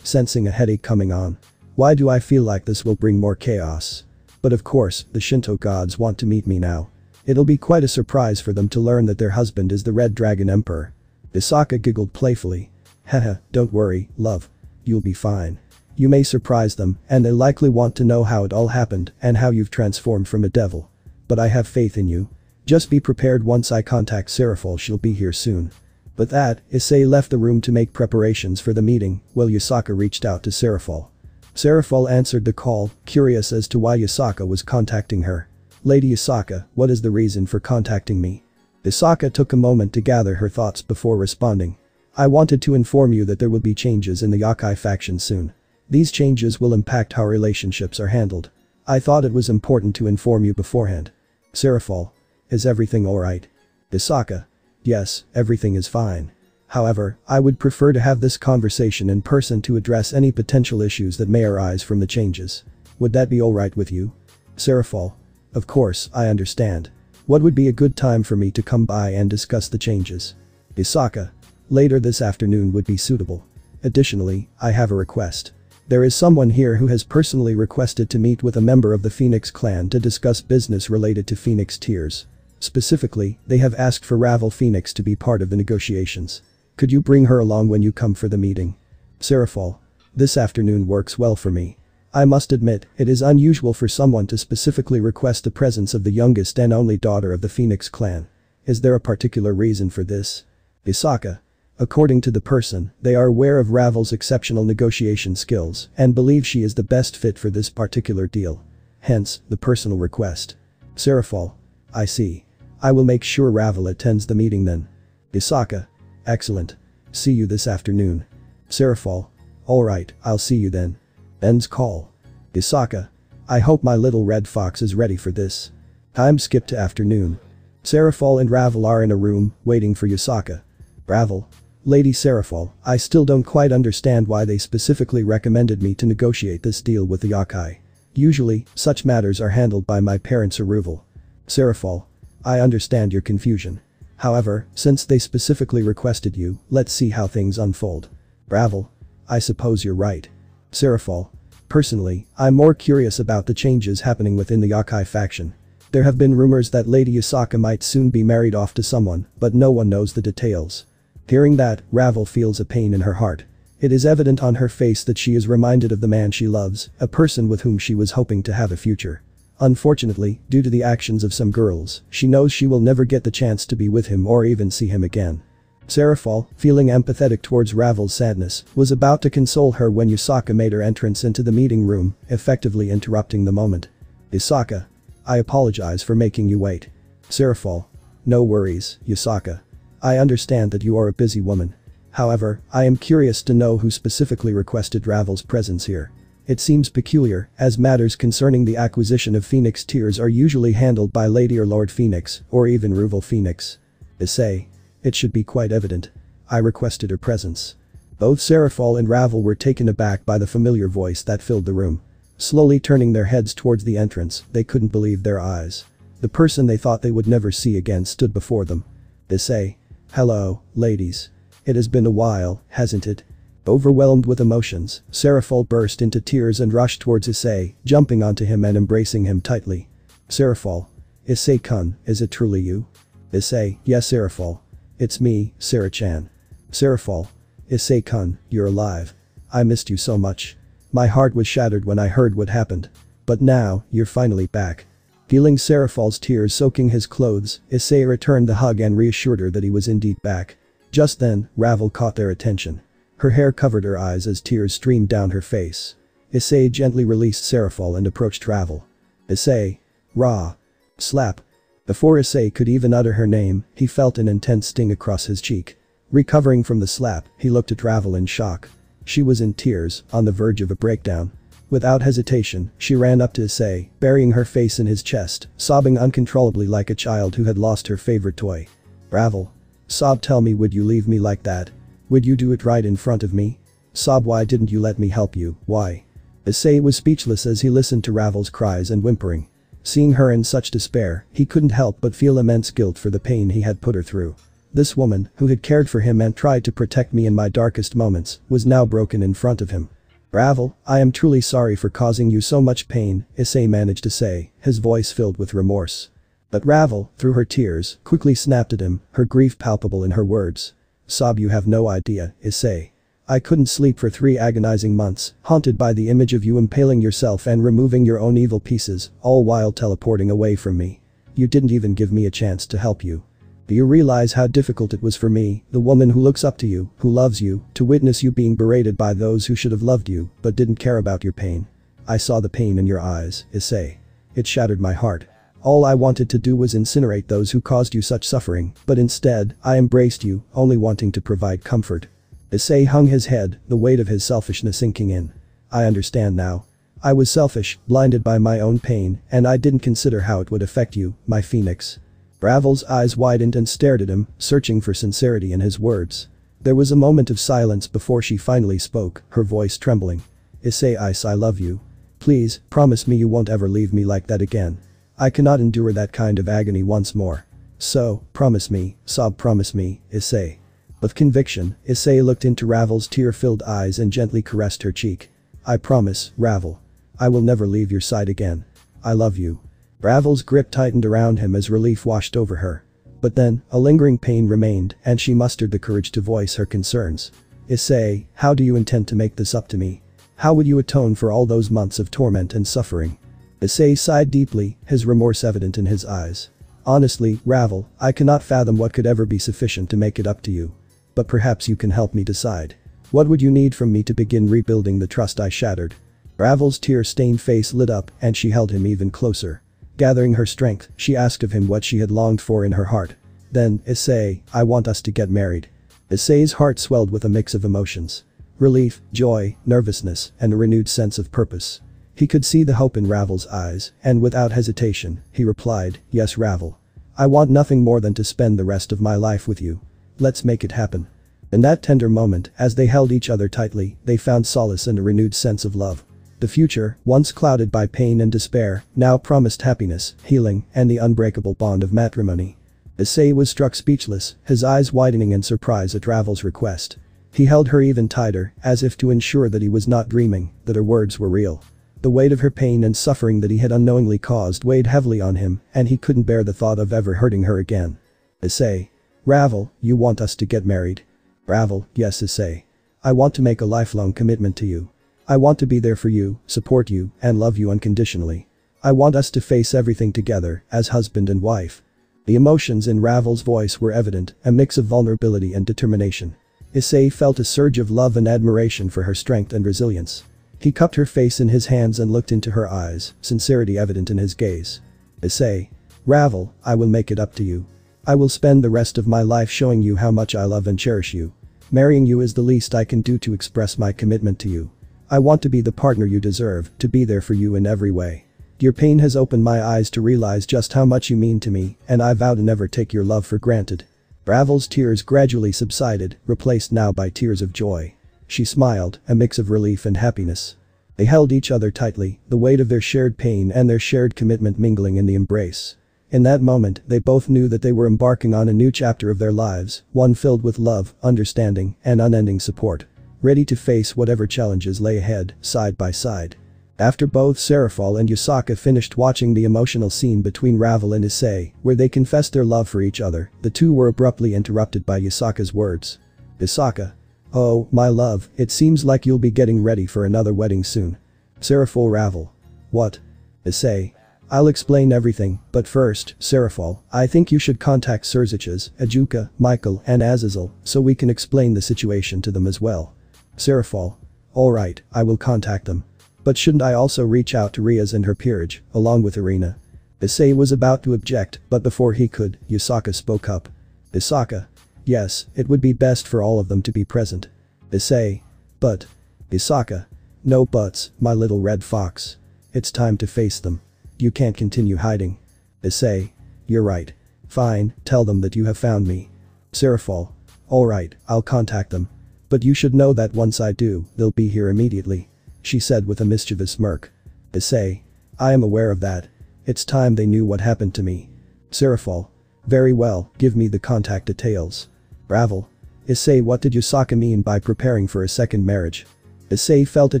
sensing a headache coming on. Why do I feel like this will bring more chaos? But of course, the Shinto gods want to meet me now. It'll be quite a surprise for them to learn that their husband is the Red Dragon Emperor. Isaka giggled playfully. Haha, don't worry, love. You'll be fine. You may surprise them, and they likely want to know how it all happened and how you've transformed from a devil. But I have faith in you. Just be prepared once I contact Seraphol, she'll be here soon. With that, Issei left the room to make preparations for the meeting, while Yasaka reached out to Seraphol. Seraphol answered the call, curious as to why Yasaka was contacting her. Lady Yasaka, what is the reason for contacting me? Yasaka took a moment to gather her thoughts before responding. I wanted to inform you that there will be changes in the YŌKAI faction soon. These changes will impact how relationships are handled. I thought it was important to inform you beforehand. Seraphol. Is everything alright? Yasaka. Yes, everything is fine. However, I would prefer to have this conversation in person to address any potential issues that may arise from the changes. Would that be alright with you? Seraphol. Of course, I understand. What would be a good time for me to come by and discuss the changes? Yasaka. Later this afternoon would be suitable. Additionally, I have a request. There is someone here who has personally requested to meet with a member of the Phoenix clan to discuss business related to Phoenix Tears. Specifically, they have asked for Ravel Phoenix to be part of the negotiations. Could you bring her along when you come for the meeting? Seraphol. This afternoon works well for me. I must admit, it is unusual for someone to specifically request the presence of the youngest and only daughter of the Phoenix clan. Is there a particular reason for this? Isaka. According to the person, they are aware of Ravel's exceptional negotiation skills and believe she is the best fit for this particular deal. Hence, the personal request. Seraphol. I see. I will make sure Ravel attends the meeting then. Isaka. Excellent. See you this afternoon. Seraphol. Alright, I'll see you then. Ends call. Isaka. I hope my little red fox is ready for this. Time skip to afternoon. Seraphol and Ravel are in a room, waiting for Yasaka. Ravel. Lady Seraphol, I still don't quite understand why they specifically recommended me to negotiate this deal with the YŌKAI. Usually, such matters are handled by my parents or Ruvel. Seraphol. I understand your confusion. However, since they specifically requested you, let's see how things unfold. Ravel. I suppose you're right. Seraphol. Personally, I'm more curious about the changes happening within the YŌKAI faction. There have been rumors that Lady Yasaka might soon be married off to someone, but no one knows the details. Hearing that, Ravel feels a pain in her heart. It is evident on her face that she is reminded of the man she loves, a person with whom she was hoping to have a future. Unfortunately, due to the actions of some girls, she knows she will never get the chance to be with him or even see him again. Seraphol, feeling empathetic towards Ravel's sadness, was about to console her when Yasaka made her entrance into the meeting room, effectively interrupting the moment. Yasaka. I apologize for making you wait. Seraphol. No worries, Yasaka. I understand that you are a busy woman. However, I am curious to know who specifically requested Ravel's presence here. It seems peculiar, as matters concerning the acquisition of Phoenix tears are usually handled by Lady or Lord Phoenix, or even Rival Phoenix. Issei. It should be quite evident. I requested her presence. Both Seraphol and Ravel were taken aback by the familiar voice that filled the room. Slowly turning their heads towards the entrance, they couldn't believe their eyes. The person they thought they would never see again stood before them. Issei. Hello, ladies. It has been a while, hasn't it? Overwhelmed with emotions, Seraphol burst into tears and rushed towards Issei, jumping onto him and embracing him tightly. Seraphol. Issei-kun, is it truly you? Issei. Yes, Seraphol. It's me, Sarah-chan. Seraphol. Issei-kun, you're alive. I missed you so much. My heart was shattered when I heard what happened. But now, you're finally back. Feeling Seraphol's tears soaking his clothes, Issei returned the hug and reassured her that he was indeed back. Just then, Ravel caught their attention. Her hair covered her eyes as tears streamed down her face. Issei gently released Seraphol and approached Ravel. Issei. Ra. Slap. Before Issei could even utter her name, he felt an intense sting across his cheek. Recovering from the slap, he looked at Ravel in shock. She was in tears, on the verge of a breakdown. Without hesitation, she ran up to Issei, burying her face in his chest, sobbing uncontrollably like a child who had lost her favorite toy. Ravel. Sob, tell me, would you leave me like that? Would you do it right in front of me? Sob, why didn't you let me help you, why? Issei was speechless as he listened to Ravel's cries and whimpering. Seeing her in such despair, he couldn't help but feel immense guilt for the pain he had put her through. This woman, who had cared for him and tried to protect me in my darkest moments, was now broken in front of him. Ravel, I am truly sorry for causing you so much pain, Issei managed to say, his voice filled with remorse. But Ravel, through her tears, quickly snapped at him, her grief palpable in her words. Sob, you have no idea, Issei. I couldn't sleep for 3 agonizing months, haunted by the image of you impaling yourself and removing your own evil pieces, all while teleporting away from me. You didn't even give me a chance to help you. Do you realize how difficult it was for me, the woman who looks up to you, who loves you, to witness you being berated by those who should have loved you, but didn't care about your pain? I saw the pain in your eyes, Issei. It shattered my heart. All I wanted to do was incinerate those who caused you such suffering, but instead, I embraced you, only wanting to provide comfort. Issei hung his head, the weight of his selfishness sinking in. I understand now. I was selfish, blinded by my own pain, and I didn't consider how it would affect you, my phoenix. Ravel's eyes widened and stared at him, searching for sincerity in his words. There was a moment of silence before she finally spoke, her voice trembling. Issei, I love you. Please, promise me you won't ever leave me like that again. I cannot endure that kind of agony once more. So, promise me, sob, promise me, Issei. With conviction, Issei looked into Ravel's tear-filled eyes and gently caressed her cheek. I promise, Ravel. I will never leave your side again. I love you. Ravel's grip tightened around him as relief washed over her. But then, a lingering pain remained and she mustered the courage to voice her concerns. Issei, how do you intend to make this up to me? How would you atone for all those months of torment and suffering? Issei sighed deeply, his remorse evident in his eyes. Honestly, Ravel, I cannot fathom what could ever be sufficient to make it up to you. But perhaps you can help me decide. What would you need from me to begin rebuilding the trust I shattered? Ravel's tear-stained face lit up and she held him even closer. Gathering her strength, she asked of him what she had longed for in her heart. Then, Issei, I want us to get married. Issei's heart swelled with a mix of emotions. Relief, joy, nervousness, and a renewed sense of purpose. He could see the hope in Ravel's eyes, and without hesitation, he replied, yes, Ravel. I want nothing more than to spend the rest of my life with you. Let's make it happen. In that tender moment, as they held each other tightly, they found solace and a renewed sense of love. The future, once clouded by pain and despair, now promised happiness, healing, and the unbreakable bond of matrimony. Issei was struck speechless, his eyes widening in surprise at Ravel's request. He held her even tighter, as if to ensure that he was not dreaming, that her words were real. The weight of her pain and suffering that he had unknowingly caused weighed heavily on him, and he couldn't bear the thought of ever hurting her again. Issei. Ravel, you want us to get married? Ravel, yes, Issei. I want to make a lifelong commitment to you. I want to be there for you, support you, and love you unconditionally. I want us to face everything together, as husband and wife. The emotions in Ravel's voice were evident, a mix of vulnerability and determination. Issei felt a surge of love and admiration for her strength and resilience. He cupped her face in his hands and looked into her eyes, sincerity evident in his gaze. Issei. Ravel, I will make it up to you. I will spend the rest of my life showing you how much I love and cherish you. Marrying you is the least I can do to express my commitment to you. I want to be the partner you deserve, to be there for you in every way. Your pain has opened my eyes to realize just how much you mean to me, and I vow to never take your love for granted." Ravel's tears gradually subsided, replaced now by tears of joy. She smiled, a mix of relief and happiness. They held each other tightly, the weight of their shared pain and their shared commitment mingling in the embrace. In that moment, they both knew that they were embarking on a new chapter of their lives, one filled with love, understanding, and unending support. Ready to face whatever challenges lay ahead, side by side. After both Serafal and Yusaka finished watching the emotional scene between Ravel and Issei, where they confessed their love for each other, the two were abruptly interrupted by Yusaka's words. "Yusaka. Oh, my love, it seems like you'll be getting ready for another wedding soon." Serafal. Ravel. "What?" Issei. "I'll explain everything, but first, Serafal, I think you should contact Surziches, Ajuka, Michael, and Azazel, so we can explain the situation to them as well." Serafal. "Alright, I will contact them. But shouldn't I also reach out to Rias and her peerage, along with Irina?" Issei was about to object, but before he could, Yusaka spoke up. "Yusaka. Yes, it would be best for all of them to be present." Issei. "But." Yusaka. "No buts, my little red fox. It's time to face them. You can't continue hiding." Issei. "You're right. Fine, tell them that you have found me." Serafal. "Alright, I'll contact them. But you should know that once I do, they'll be here immediately," she said with a mischievous smirk. Issei. "I am aware of that. It's time they knew what happened to me." Serafal. "Very well, give me the contact details." Ravel. Issei, what did Yusaka mean by preparing for a second marriage? Issei felt a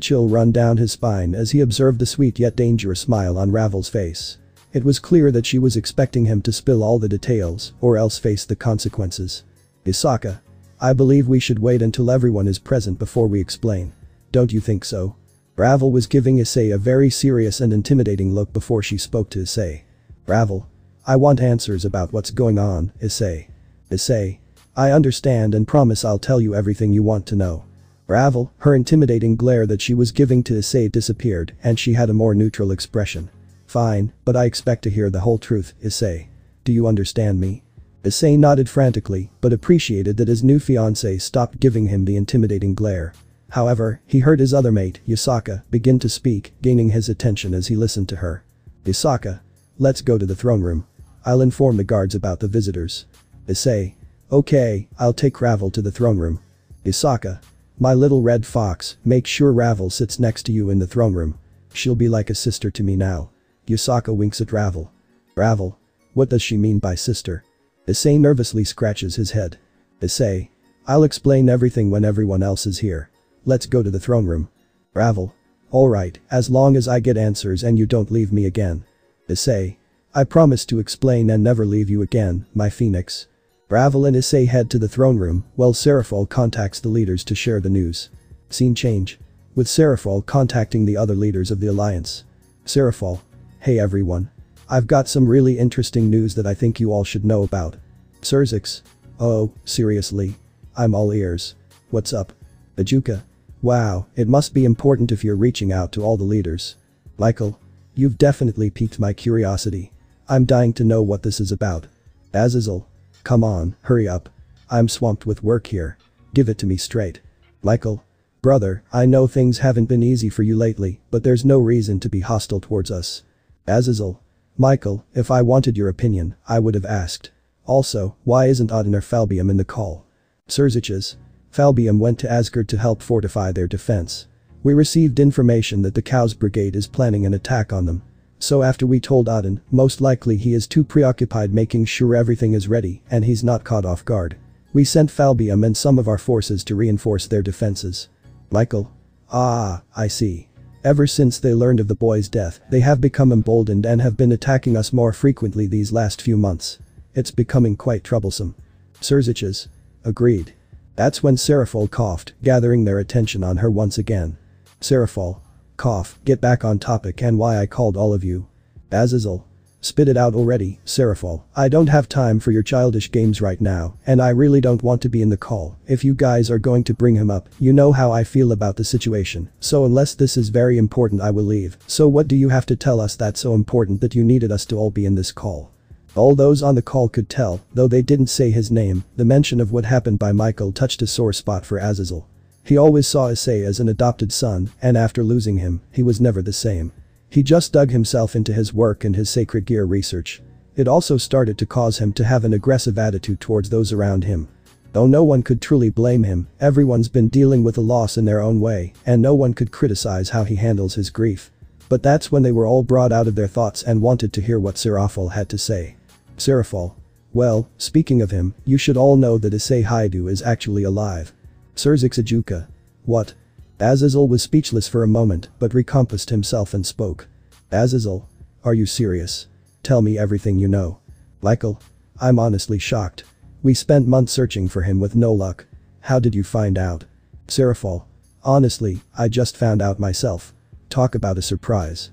chill run down his spine as he observed the sweet yet dangerous smile on Ravel's face. It was clear that she was expecting him to spill all the details, or else face the consequences. Yusaka. "I believe we should wait until everyone is present before we explain. Don't you think so?" Ravel was giving Issei a very serious and intimidating look before she spoke to Issei. Ravel. "I want answers about what's going on, Issei." Issei. "I understand and promise I'll tell you everything you want to know." Ravel, her intimidating glare that she was giving to Issei disappeared and she had a more neutral expression. "Fine, but I expect to hear the whole truth, Issei. Do you understand me?" Issei nodded frantically, but appreciated that his new fiancée stopped giving him the intimidating glare. However, he heard his other mate, Yusaka, begin to speak, gaining his attention as he listened to her. Yusaka. "Let's go to the throne room. I'll inform the guards about the visitors." Issei. "Okay, I'll take Ravel to the throne room." Yusaka. "My little red fox, make sure Ravel sits next to you in the throne room. She'll be like a sister to me now." Yusaka winks at Ravel. Ravel. "What does she mean by sister?" Issei nervously scratches his head. Issei. "I'll explain everything when everyone else is here. Let's go to the throne room." Ravel. "Alright, as long as I get answers and you don't leave me again." Issei. "I promise to explain and never leave you again, my phoenix." Ravel and Issei head to the throne room, while Serafal contacts the leaders to share the news. Scene change. With Serafal contacting the other leaders of the alliance. Serafal. "Hey everyone. I've got some really interesting news that I think you all should know about." Surzix. "Oh, seriously? I'm all ears. What's up?" Ajuka. "Wow, it must be important if you're reaching out to all the leaders." Michael. "You've definitely piqued my curiosity. I'm dying to know what this is about." Azazel. "Come on, hurry up. I'm swamped with work here. Give it to me straight." Michael. "Brother, I know things haven't been easy for you lately, but there's no reason to be hostile towards us." Azazel. "Michael, if I wanted your opinion, I would have asked. Also, why isn't Auden or Falbium in the call?" Surziches. "Falbium went to Asgard to help fortify their defense. We received information that the Cows Brigade is planning an attack on them. So after we told Auden, most likely he is too preoccupied making sure everything is ready and he's not caught off guard. We sent Falbium and some of our forces to reinforce their defenses." Michael. "Ah, I see. Ever since they learned of the boy's death, they have become emboldened and have been attacking us more frequently these last few months. It's becoming quite troublesome." Surziches. "Agreed." That's when Serafal coughed, gathering their attention on her once again. Serafal. "Cough, get back on topic and why I called all of you." Azazel. "Spit it out already, Serafal. I don't have time for your childish games right now, and I really don't want to be in the call. If you guys are going to bring him up, you know how I feel about the situation, so unless this is very important I will leave. So what do you have to tell us that's so important that you needed us to all be in this call?" All those on the call could tell, though they didn't say his name, the mention of what happened by Michael touched a sore spot for Azazel. He always saw Issei as an adopted son, and after losing him, he was never the same. He just dug himself into his work and his sacred gear research. It also started to cause him to have an aggressive attitude towards those around him. Though no one could truly blame him, everyone's been dealing with a loss in their own way, and no one could criticize how he handles his grief. But that's when they were all brought out of their thoughts and wanted to hear what Hurtful had to say. Hurtful. Well, speaking of him, you should all know that Issei Haidu is actually alive. Juka. What? Azazel was speechless for a moment but recomposed himself and spoke. Azazel? Are you serious? Tell me everything you know. YŌKAI? I'm honestly shocked. We spent months searching for him with no luck. How did you find out? Hurtful. Honestly, I just found out myself. Talk about a surprise.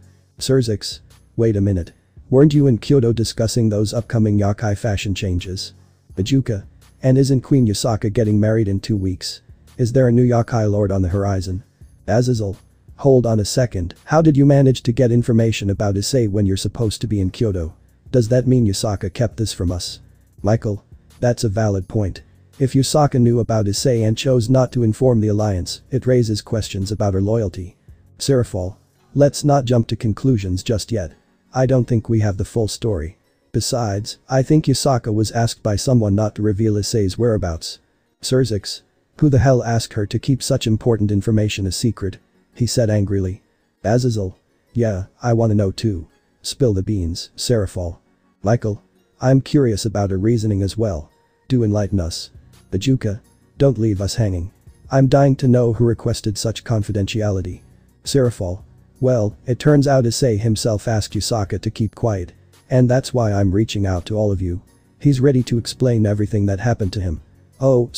Wait a minute. Weren't you in Kyoto discussing those upcoming YŌKAI fashion changes? Juka. And isn't Queen Yusaka getting married in 2 weeks? Is there a new YŌKAI lord on the horizon? Azazel. Hold on a second, how did you manage to get information about Issei when you're supposed to be in Kyoto? Does that mean Yusaka kept this from us? YŌKAI. That's a valid point. If Yusaka knew about Issei and chose not to inform the alliance, it raises questions about her loyalty. Hurtful. Let's not jump to conclusions just yet. I don't think we have the full story. Besides, I think Yusaka was asked by someone not to reveal Issei's whereabouts. Who the hell asked her to keep such important information a secret? He said angrily. Azazel. Yeah, I wanna know too. Spill the beans, Hurtful. YŌKAI. I'm curious about her reasoning as well. Do enlighten us. Juka. Don't leave us hanging. I'm dying to know who requested such confidentiality. Hurtful. Well, it turns out Issei himself asked Yusaka to keep quiet. And that's why I'm reaching out to all of you. He's ready to explain everything that happened to him. Oh,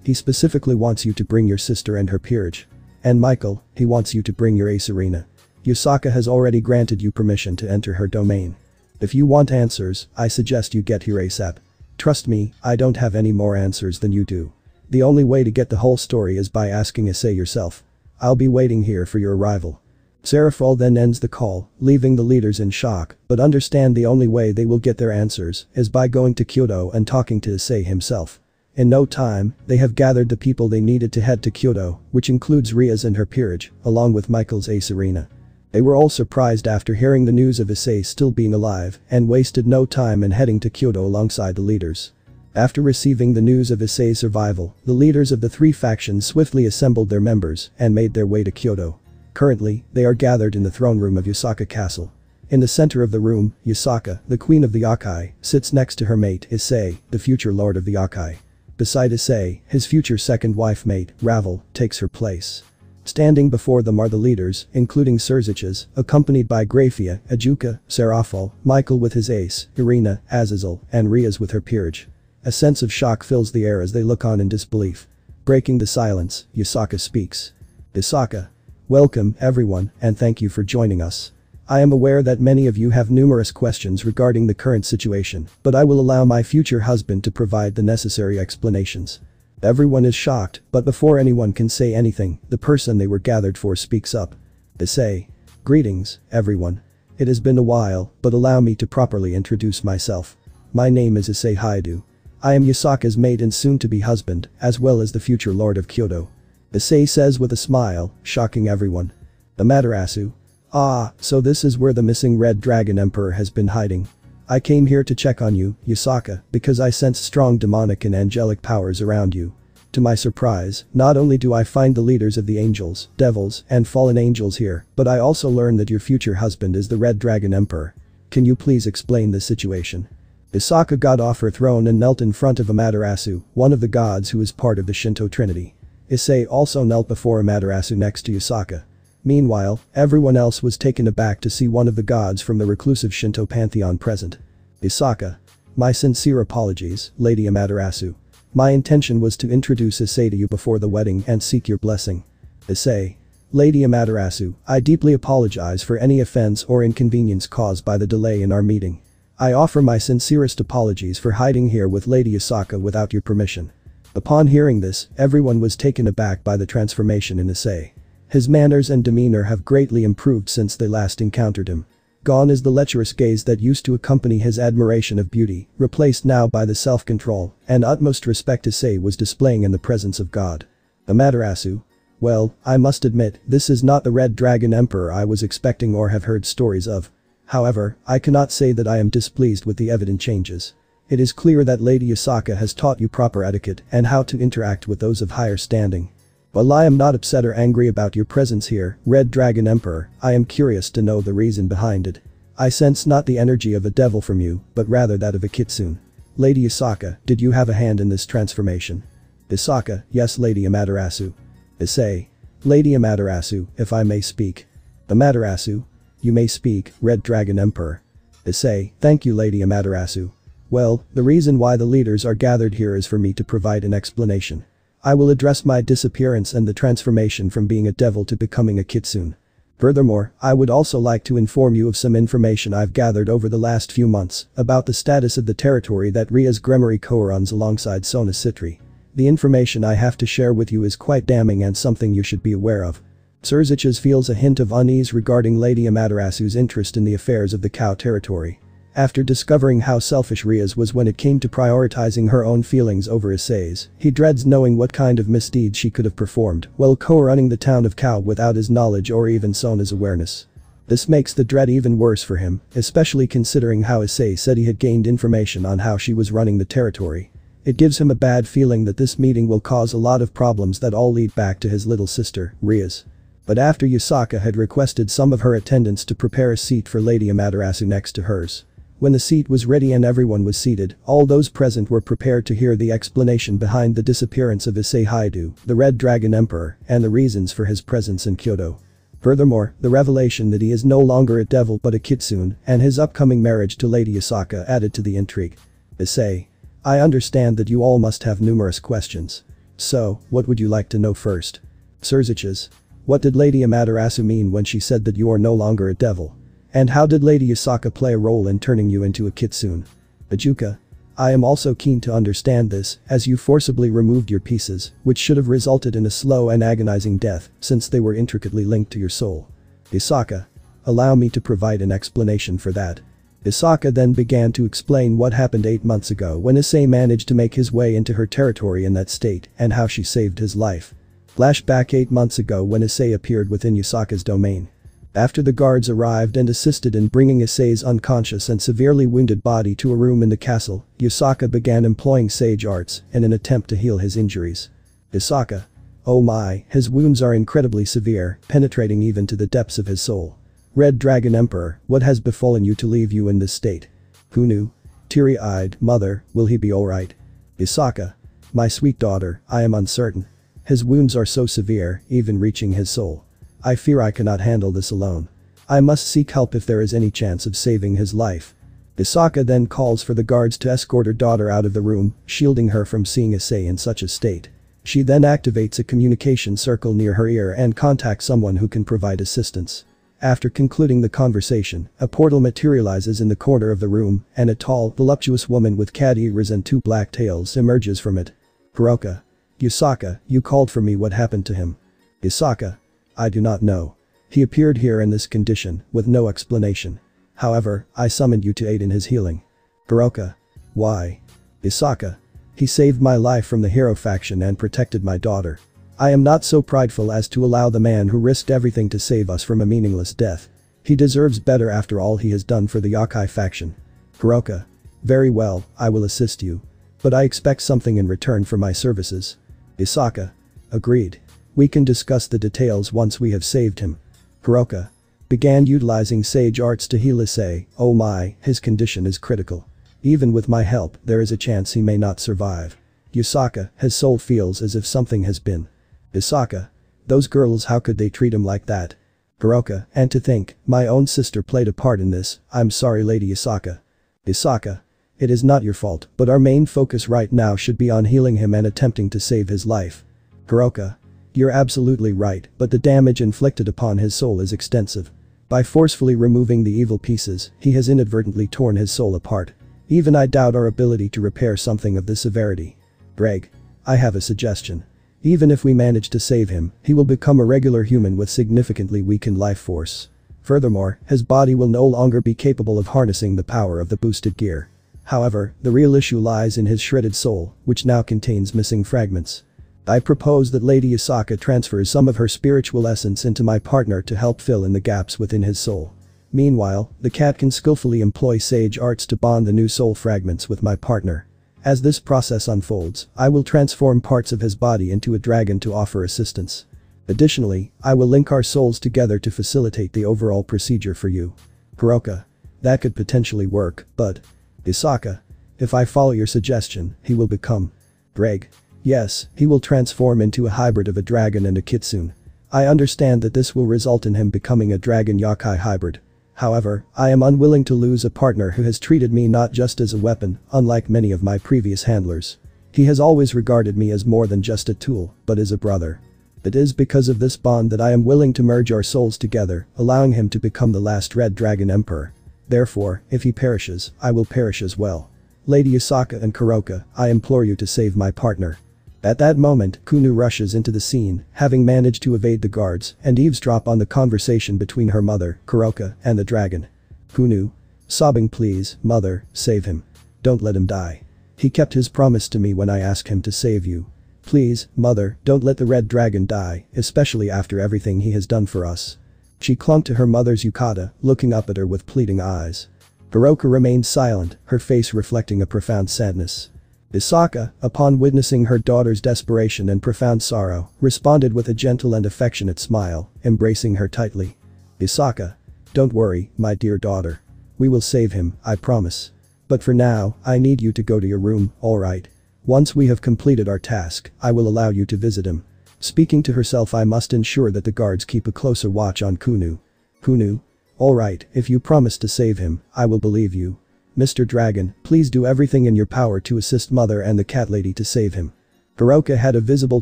he specifically wants you to bring your sister and her peerage. And YŌKAI, he wants you to bring your ace arena. Yusaka has already granted you permission to enter her domain. If you want answers, I suggest you get here ASAP. Trust me, I don't have any more answers than you do. The only way to get the whole story is by asking Issei yourself. I'll be waiting here for your arrival. Hurtful then ends the call, leaving the leaders in shock, but understand the only way they will get their answers is by going to Kyoto and talking to Issei himself. In no time, they have gathered the people they needed to head to Kyoto, which includes Rias and her peerage, along with YŌKAI's ace arena. They were all surprised after hearing the news of Issei still being alive and wasted no time in heading to Kyoto alongside the leaders. After receiving the news of Issei's survival, the leaders of the 3 factions swiftly assembled their members and made their way to Kyoto. Currently, they are gathered in the throne room of Yusaka Castle. In the center of the room, Yusaka, the queen of the YŌKAI, sits next to her mate, Issei, the future lord of the YŌKAI. Beside Issei, his future second wife mate, Ravel, takes her place. Standing before them are the leaders, including Surziches, accompanied by Grafia, Juka, Hurtful, YŌKAI with his ace, Irina, Azazel, and Rias with her peerage. A sense of shock fills the air as they look on in disbelief. Breaking the silence, Yusaka speaks. Yusaka. Welcome, everyone, and thank you for joining us. I am aware that many of you have numerous questions regarding the current situation, but I will allow my future husband to provide the necessary explanations. Everyone is shocked, but before anyone can say anything, the person they were gathered for speaks up. Issei. Greetings, everyone. It has been a while, but allow me to properly introduce myself. My name is Issei Haidu. I am Yusaka's mate and soon-to-be husband, as well as the future lord of Kyoto. Issei says with a smile, shocking everyone. Amaterasu. Ah, so this is where the missing Red Dragon Emperor has been hiding. I came here to check on you, Yusaka, because I sense strong demonic and angelic powers around you. To my surprise, not only do I find the leaders of the angels, devils, and fallen angels here, but I also learn that your future husband is the Red Dragon Emperor. Can you please explain this situation? Yusaka got off her throne and knelt in front of Amaterasu, one of the gods who is part of the Shinto Trinity. Issei also knelt before Amaterasu next to Yusaka. Meanwhile, everyone else was taken aback to see one of the gods from the reclusive Shinto pantheon present. Yusaka. My sincere apologies, Lady Amaterasu. My intention was to introduce Issei to you before the wedding and seek your blessing. Issei. Lady Amaterasu, I deeply apologize for any offense or inconvenience caused by the delay in our meeting. I offer my sincerest apologies for hiding here with Lady Yusaka without your permission. Upon hearing this, everyone was taken aback by the transformation in Issei. His manners and demeanor have greatly improved since they last encountered him. Gone is the lecherous gaze that used to accompany his admiration of beauty, replaced now by the self-control and utmost respect Issei was displaying in the presence of God. Amaterasu. Well, I must admit, this is not the Red Dragon Emperor I was expecting or have heard stories of. However, I cannot say that I am displeased with the evident changes. It is clear that Lady Yasaka has taught you proper etiquette and how to interact with those of higher standing. While I am not upset or angry about your presence here, Red Dragon Emperor, I am curious to know the reason behind it. I sense not the energy of a devil from you, but rather that of a kitsune. Lady Yasaka, did you have a hand in this transformation? Yasaka, yes Lady Amaterasu. Issei. Lady Amaterasu, if I may speak. Amaterasu. You may speak, Red Dragon Emperor. Issei, thank you Lady Amaterasu. Well, the reason why the leaders are gathered here is for me to provide an explanation. I will address my disappearance and the transformation from being a devil to becoming a kitsune. Furthermore, I would also like to inform you of some information I've gathered over the last few months about the status of the territory that Rias Gremory co-runs alongside Sona Citri. The information I have to share with you is quite damning and something you should be aware of. Surziches feels a hint of unease regarding Lady Amaterasu's interest in the affairs of the Cow territory. After discovering how selfish Rias was when it came to prioritizing her own feelings over Issei's, he dreads knowing what kind of misdeeds she could have performed while co-running the town of Cow without his knowledge or even Sona's awareness. This makes the dread even worse for him, especially considering how Issei said he had gained information on how she was running the territory. It gives him a bad feeling that this meeting will cause a lot of problems that all lead back to his little sister, Rias. But after Yasaka had requested some of her attendants to prepare a seat for Lady Amaterasu next to hers. When the seat was ready and everyone was seated, all those present were prepared to hear the explanation behind the disappearance of Issei Haidu, the Red Dragon Emperor, and the reasons for his presence in Kyoto. Furthermore, the revelation that he is no longer a devil but a kitsune, and his upcoming marriage to Lady Yasaka added to the intrigue. Issei. I understand that you all must have numerous questions. So, what would you like to know first? Surziches. What did Lady Amaterasu mean when she said that you are no longer a devil? And how did Lady Yasaka play a role in turning you into a kitsune? Ajuka. I am also keen to understand this, as you forcibly removed your pieces, which should have resulted in a slow and agonizing death, since they were intricately linked to your soul. Yasaka. Allow me to provide an explanation for that. Yasaka then began to explain what happened 8 months ago when Issei managed to make his way into her territory in that state and how she saved his life. Flashback 8 months ago when Issei appeared within Yasaka's domain. After the guards arrived and assisted in bringing Issei's unconscious and severely wounded body to a room in the castle, Yasaka began employing sage arts in an attempt to heal his injuries. Yasaka. Oh my, his wounds are incredibly severe, penetrating even to the depths of his soul. Red Dragon Emperor, what has befallen you to leave you in this state? Who knew? Teary-eyed, mother, will he be alright? Yasaka. My sweet daughter, I am uncertain. His wounds are so severe, even reaching his soul. I fear I cannot handle this alone. I must seek help if there is any chance of saving his life. Yasaka then calls for the guards to escort her daughter out of the room, shielding her from seeing Issei in such a state. She then activates a communication circle near her ear and contacts someone who can provide assistance. After concluding the conversation, a portal materializes in the corner of the room, and a tall, voluptuous woman with cat ears and 2 black tails emerges from it. Kuroka. Yasaka, you called for me, what happened to him? Yasaka. I do not know. He appeared here in this condition, with no explanation. However, I summoned you to aid in his healing. Kuroka. Why? Yasaka. He saved my life from the hero faction and protected my daughter. I am not so prideful as to allow the man who risked everything to save us from a meaningless death. He deserves better after all he has done for the YŌKAI faction. Kuroka. Very well, I will assist you. But I expect something in return for my services. Yasaka. Agreed. We can discuss the details once we have saved him. Kuroka. Began utilizing sage arts to heal Issei. Oh my, his condition is critical. Even with my help, there is a chance he may not survive. Yasaka, his soul feels as if something has been. Yasaka. Those girls, how could they treat him like that? Kuroka, and to think, my own sister played a part in this, I'm sorry Lady Yasaka. Yasaka. It is not your fault, but our main focus right now should be on healing him and attempting to save his life. Kuroka. You're absolutely right, but the damage inflicted upon his soul is extensive. By forcefully removing the evil pieces, he has inadvertently torn his soul apart. Even I doubt our ability to repair something of this severity. Greg. I have a suggestion. Even if we manage to save him, he will become a regular human with significantly weakened life force. Furthermore, his body will no longer be capable of harnessing the power of the boosted gear. However, the real issue lies in his shredded soul, which now contains missing fragments. I propose that Lady Yasaka transfers some of her spiritual essence into my partner to help fill in the gaps within his soul. Meanwhile, the cat can skillfully employ sage arts to bond the new soul fragments with my partner. As this process unfolds, I will transform parts of his body into a dragon to offer assistance. Additionally, I will link our souls together to facilitate the overall procedure for you. Kuroka. That could potentially work, but… Yasaka. If I follow your suggestion, he will become… Dreg. Yes, he will transform into a hybrid of a dragon and a kitsune. I understand that this will result in him becoming a dragon yokai hybrid. However, I am unwilling to lose a partner who has treated me not just as a weapon, unlike many of my previous handlers. He has always regarded me as more than just a tool, but as a brother. It is because of this bond that I am willing to merge our souls together, allowing him to become the last Red Dragon Emperor. Therefore, if he perishes, I will perish as well. Lady Yasaka and Kuroka, I implore you to save my partner. At that moment, Kunu rushes into the scene, having managed to evade the guards and eavesdrop on the conversation between her mother, Kuroka, and the dragon. Kunu. Sobbing, please, mother, save him. Don't let him die. He kept his promise to me when I asked him to save you. Please, mother, don't let the red dragon die, especially after everything he has done for us. She clung to her mother's yukata, looking up at her with pleading eyes. Kuroka remained silent, her face reflecting a profound sadness. Yasaka, upon witnessing her daughter's desperation and profound sorrow, responded with a gentle and affectionate smile, embracing her tightly. Yasaka. Don't worry, my dear daughter. We will save him, I promise. But for now, I need you to go to your room, alright? Once we have completed our task, I will allow you to visit him. Speaking to herself, I must ensure that the guards keep a closer watch on Kunu. Kunu. Alright, if you promise to save him, I will believe you. Mr. Dragon, please do everything in your power to assist Mother and the cat lady to save him. Kuroka had a visible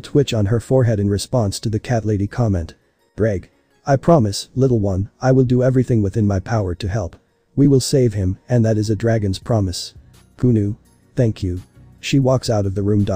twitch on her forehead in response to the cat lady comment. Dreg. I promise, little one, I will do everything within my power to help. We will save him, and that is a dragon's promise. Kunu. Thank you. She walks out of the room.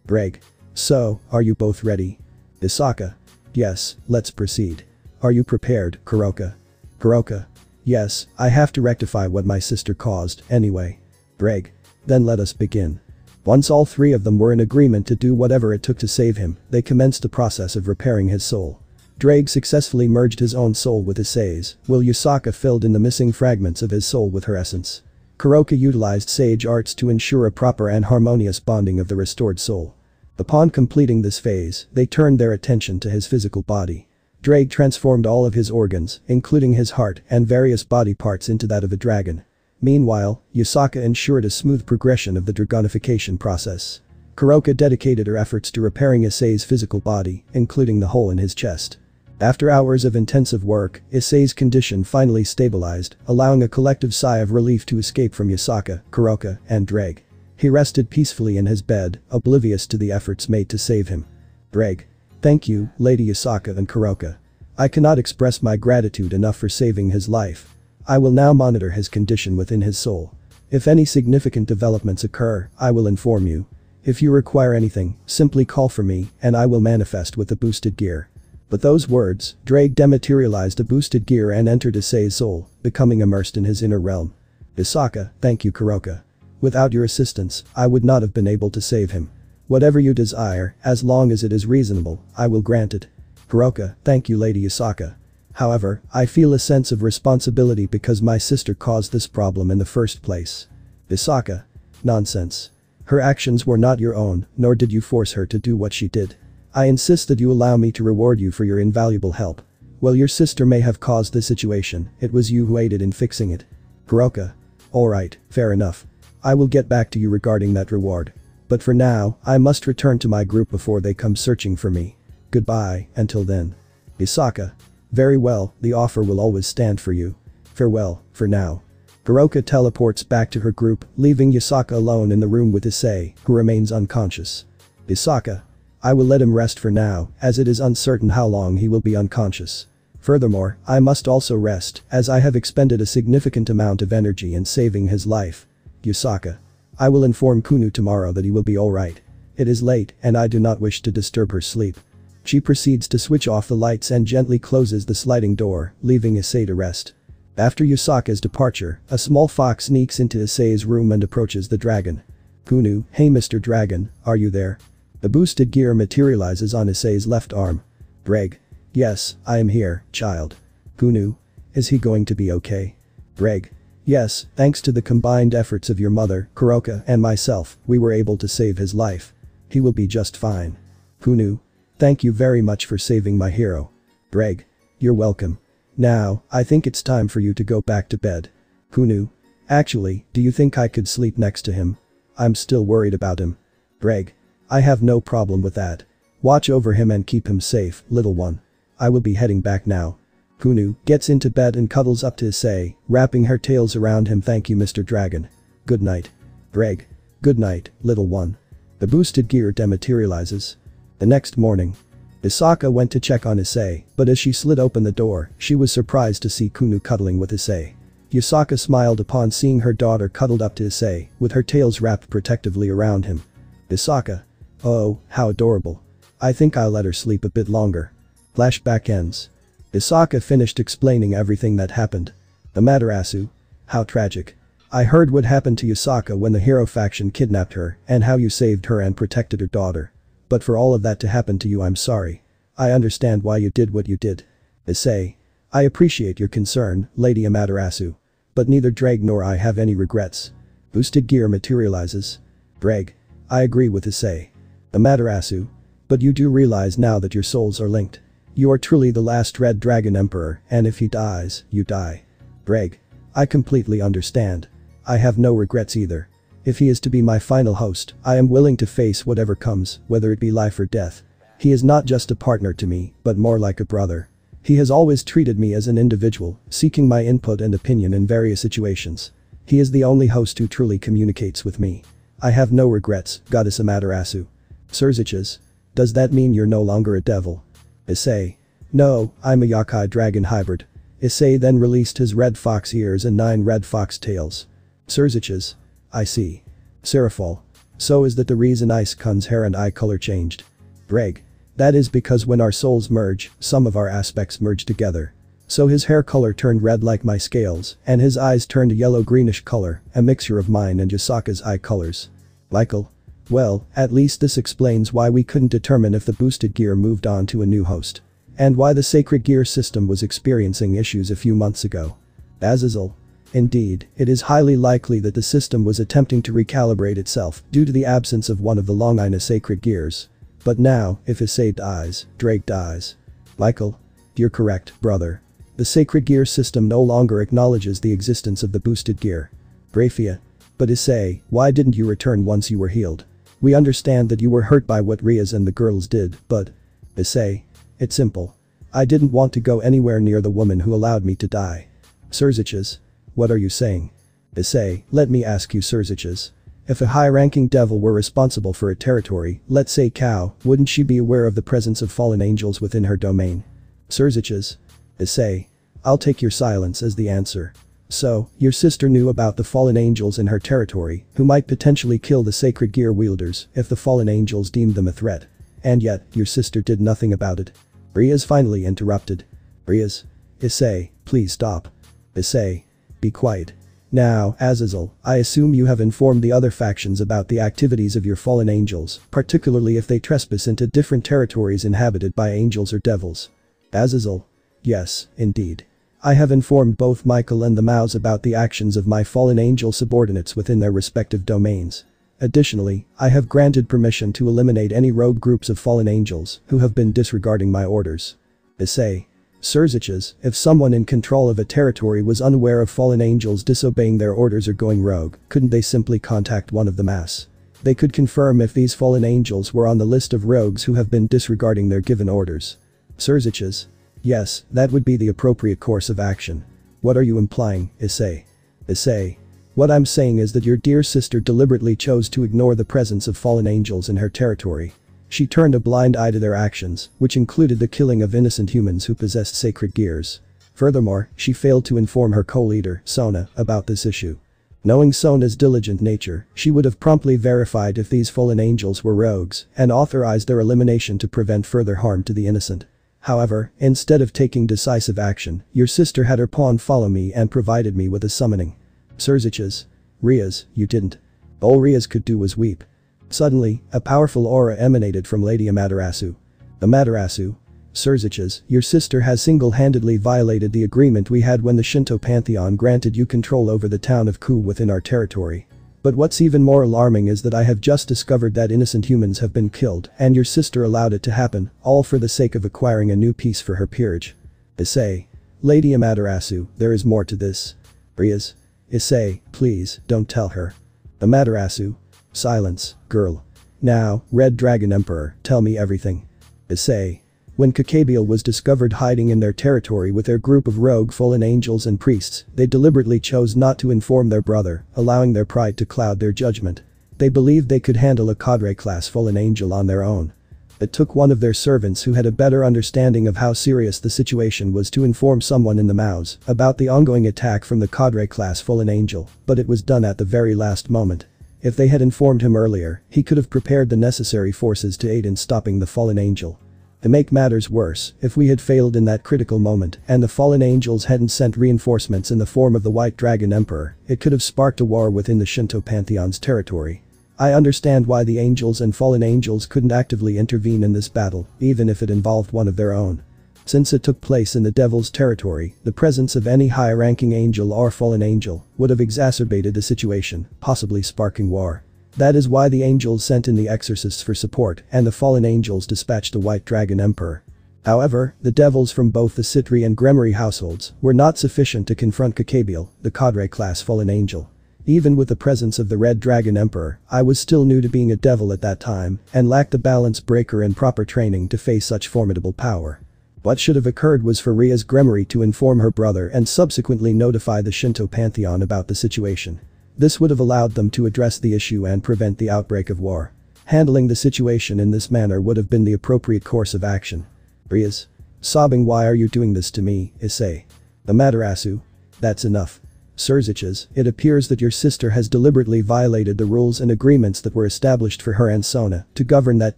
Dreg. So, are you both ready? Yasaka. Yes, let's proceed. Are you prepared, Kuroka? Kuroka. Yes, I have to rectify what my sister caused, anyway. Dreg. Then let us begin. Once all three of them were in agreement to do whatever it took to save him, they commenced the process of repairing his soul. Dreg successfully merged his own soul with Issei's, while Yasaka filled in the missing fragments of his soul with her essence. Kuroka utilized sage arts to ensure a proper and harmonious bonding of the restored soul. Upon completing this phase, they turned their attention to his physical body. Dreg transformed all of his organs, including his heart and various body parts, into that of a dragon. Meanwhile, Yasaka ensured a smooth progression of the dragonification process. Kuroka dedicated her efforts to repairing Issei's physical body, including the hole in his chest. After hours of intensive work, Issei's condition finally stabilized, allowing a collective sigh of relief to escape from Yasaka, Kuroka, and Dreg. He rested peacefully in his bed, oblivious to the efforts made to save him. Dreg. Thank you, Lady Yasaka and Kuroka. I cannot express my gratitude enough for saving his life. I will now monitor his condition within his soul. If any significant developments occur, I will inform you. If you require anything, simply call for me, and I will manifest with the boosted gear. With those words, Dreg dematerialized a boosted gear and entered Issei's soul, becoming immersed in his inner realm. Yasaka, thank you, Kuroka. Without your assistance, I would not have been able to save him. Whatever you desire, as long as it is reasonable, I will grant it. Kuroka, thank you, Lady Yasaka. However, I feel a sense of responsibility because my sister caused this problem in the first place. Yasaka. Nonsense. Her actions were not your own, nor did you force her to do what she did. I insist that you allow me to reward you for your invaluable help. While your sister may have caused the situation, it was you who aided in fixing it. Kuroka. Alright, fair enough. I will get back to you regarding that reward. But for now, I must return to my group before they come searching for me. Goodbye, until then. Yasaka. Very well, the offer will always stand for you. Farewell, for now. Kuroka teleports back to her group, leaving Yasaka alone in the room with Issei, who remains unconscious. Yasaka. I will let him rest for now, as it is uncertain how long he will be unconscious. Furthermore, I must also rest, as I have expended a significant amount of energy in saving his life. Yasaka. I will inform Kunu tomorrow that he will be alright. It is late, and I do not wish to disturb her sleep. She proceeds to switch off the lights and gently closes the sliding door, leaving Issei to rest. After Yasaka's departure, a small fox sneaks into Issei's room and approaches the dragon. Kunu, hey Mr. Dragon, are you there? The boosted gear materializes on Issei's left arm. Greg. Yes, I am here, child. Kunu. Is he going to be okay? Greg. Yes, thanks to the combined efforts of your mother, Kuroka, and myself, we were able to save his life. He will be just fine. Kunu. Thank you very much for saving my hero. Greg. You're welcome. Now, I think it's time for you to go back to bed. Kunu. Actually, do you think I could sleep next to him? I'm still worried about him. Greg. I have no problem with that. Watch over him and keep him safe, little one. I will be heading back now. Kunu gets into bed and cuddles up to Issei, wrapping her tails around him. Thank you, Mr. Dragon. Good night. Greg. Good night, little one. The boosted gear dematerializes. The next morning. Isaka went to check on Issei, but as she slid open the door, she was surprised to see Kunu cuddling with Issei. Yusaka smiled upon seeing her daughter cuddled up to Issei, with her tails wrapped protectively around him. Isaka. Oh, how adorable. I think I'll let her sleep a bit longer. Flashback ends. Isaka finished explaining everything that happened. Amaterasu. How tragic. I heard what happened to Yusaka when the hero faction kidnapped her and how you saved her and protected her daughter. But for all of that to happen to you, I'm sorry. I understand why you did what you did. Issei. I appreciate your concern, Lady Amaterasu. But neither Drake nor I have any regrets. Boosted gear materializes. Drake. I agree with Issei. Amaterasu. But you do realize now that your souls are linked. You are truly the last Red Dragon Emperor, and if he dies, you die. Greg. I completely understand. I have no regrets either. If he is to be my final host, I am willing to face whatever comes, whether it be life or death. He is not just a partner to me, but more like a brother. He has always treated me as an individual, seeking my input and opinion in various situations. He is the only host who truly communicates with me. I have no regrets, Goddess Amaterasu. Surziches. Does that mean you're no longer a devil? Issei. No, I'm a Yokai dragon hybrid. Issei then released his red fox ears and 9 red fox tails. Surziches. I see. Seraphol. So is that the reason Ice-kun's hair and eye color changed? Greg. That is because when our souls merge, some of our aspects merge together. So his hair color turned red like my scales, and his eyes turned a yellow-greenish color, a mixture of mine and Yasaka's eye colors. Michael. Well, at least this explains why we couldn't determine if the boosted gear moved on to a new host. And why the sacred gear system was experiencing issues a few months ago. Azazel. Indeed, it is highly likely that the system was attempting to recalibrate itself due to the absence of one of the Longina sacred gears. But now, if Issei dies, Drake dies. Michael. You're correct, brother. The sacred gear system no longer acknowledges the existence of the boosted gear. Graphia. But Issei, why didn't you return once you were healed? We understand that you were hurt by what Rias and the girls did, but… Issei. It's simple. I didn't want to go anywhere near the woman who allowed me to die. Surziches. What are you saying? Issei, let me ask you, Surziches. If a high-ranking devil were responsible for a territory, let's say Cow, wouldn't she be aware of the presence of fallen angels within her domain? Surziches. Issei. I'll take your silence as the answer. So, your sister knew about the fallen angels in her territory, who might potentially kill the sacred gear wielders if the fallen angels deemed them a threat. And yet, your sister did nothing about it. Rias finally interrupted. Rias. Issei, please stop. Issei. Be quiet. Now, Azazel, I assume you have informed the other factions about the activities of your fallen angels, particularly if they trespass into different territories inhabited by angels or devils. Azazel. Yes, indeed. I have informed both Michael and the Maus about the actions of my fallen angel subordinates within their respective domains. Additionally, I have granted permission to eliminate any rogue groups of fallen angels who have been disregarding my orders. Issei. Surziches, if someone in control of a territory was unaware of fallen angels disobeying their orders or going rogue, couldn't they simply contact one of the Maus? They could confirm if these fallen angels were on the list of rogues who have been disregarding their given orders. Surziches. Yes, that would be the appropriate course of action. What are you implying, Issei? Issei. What I'm saying is that your dear sister deliberately chose to ignore the presence of fallen angels in her territory. She turned a blind eye to their actions, which included the killing of innocent humans who possessed sacred gears. Furthermore, she failed to inform her co-leader, Sona, about this issue. Knowing Sona's diligent nature, she would have promptly verified if these fallen angels were rogues and authorized their elimination to prevent further harm to the innocent. However, instead of taking decisive action, your sister had her pawn follow me and provided me with a summoning. Surziches. Rias, you didn't. All Rias could do was weep. Suddenly, a powerful aura emanated from Lady Amaterasu. Amaterasu. Surziches, your sister has single-handedly violated the agreement we had when the Shinto pantheon granted you control over the town of Ku within our territory. But what's even more alarming is that I have just discovered that innocent humans have been killed and your sister allowed it to happen, all for the sake of acquiring a new piece for her peerage. Issei. Lady Amaterasu, there is more to this. Rias. Issei, please, don't tell her. Amaterasu. Silence, girl. Now, Red Dragon Emperor, tell me everything. Issei. When YŌKAI was discovered hiding in their territory with their group of rogue fallen angels and priests, they deliberately chose not to inform their brother, allowing their pride to cloud their judgment. They believed they could handle a cadre-class fallen angel on their own. It took one of their servants who had a better understanding of how serious the situation was to inform someone in the Maus about the ongoing attack from the cadre-class fallen angel, but it was done at the very last moment. If they had informed him earlier, he could have prepared the necessary forces to aid in stopping the fallen angel. To make matters worse, if we had failed in that critical moment and the fallen angels hadn't sent reinforcements in the form of the White Dragon Emperor, it could have sparked a war within the Shinto pantheon's territory. I understand why the angels and fallen angels couldn't actively intervene in this battle, even if it involved one of their own. Since it took place in the devil's territory, the presence of any high-ranking angel or fallen angel would have exacerbated the situation, possibly sparking war. That is why the angels sent in the exorcists for support and the fallen angels dispatched the White Dragon Emperor. However, the devils from both the Citri and Gremory households were not sufficient to confront YŌKAI, the cadre-class fallen angel. Even with the presence of the Red Dragon Emperor, I was still new to being a devil at that time and lacked the balance breaker and proper training to face such formidable power. What should have occurred was for Rias Gremory to inform her brother and subsequently notify the Shinto pantheon about the situation. This would have allowed them to address the issue and prevent the outbreak of war. Handling the situation in this manner would have been the appropriate course of action. Rias. Sobbing, why are you doing this to me, Issei? Amaterasu. That's enough. Surziches, it appears that your sister has deliberately violated the rules and agreements that were established for her and Sona to govern that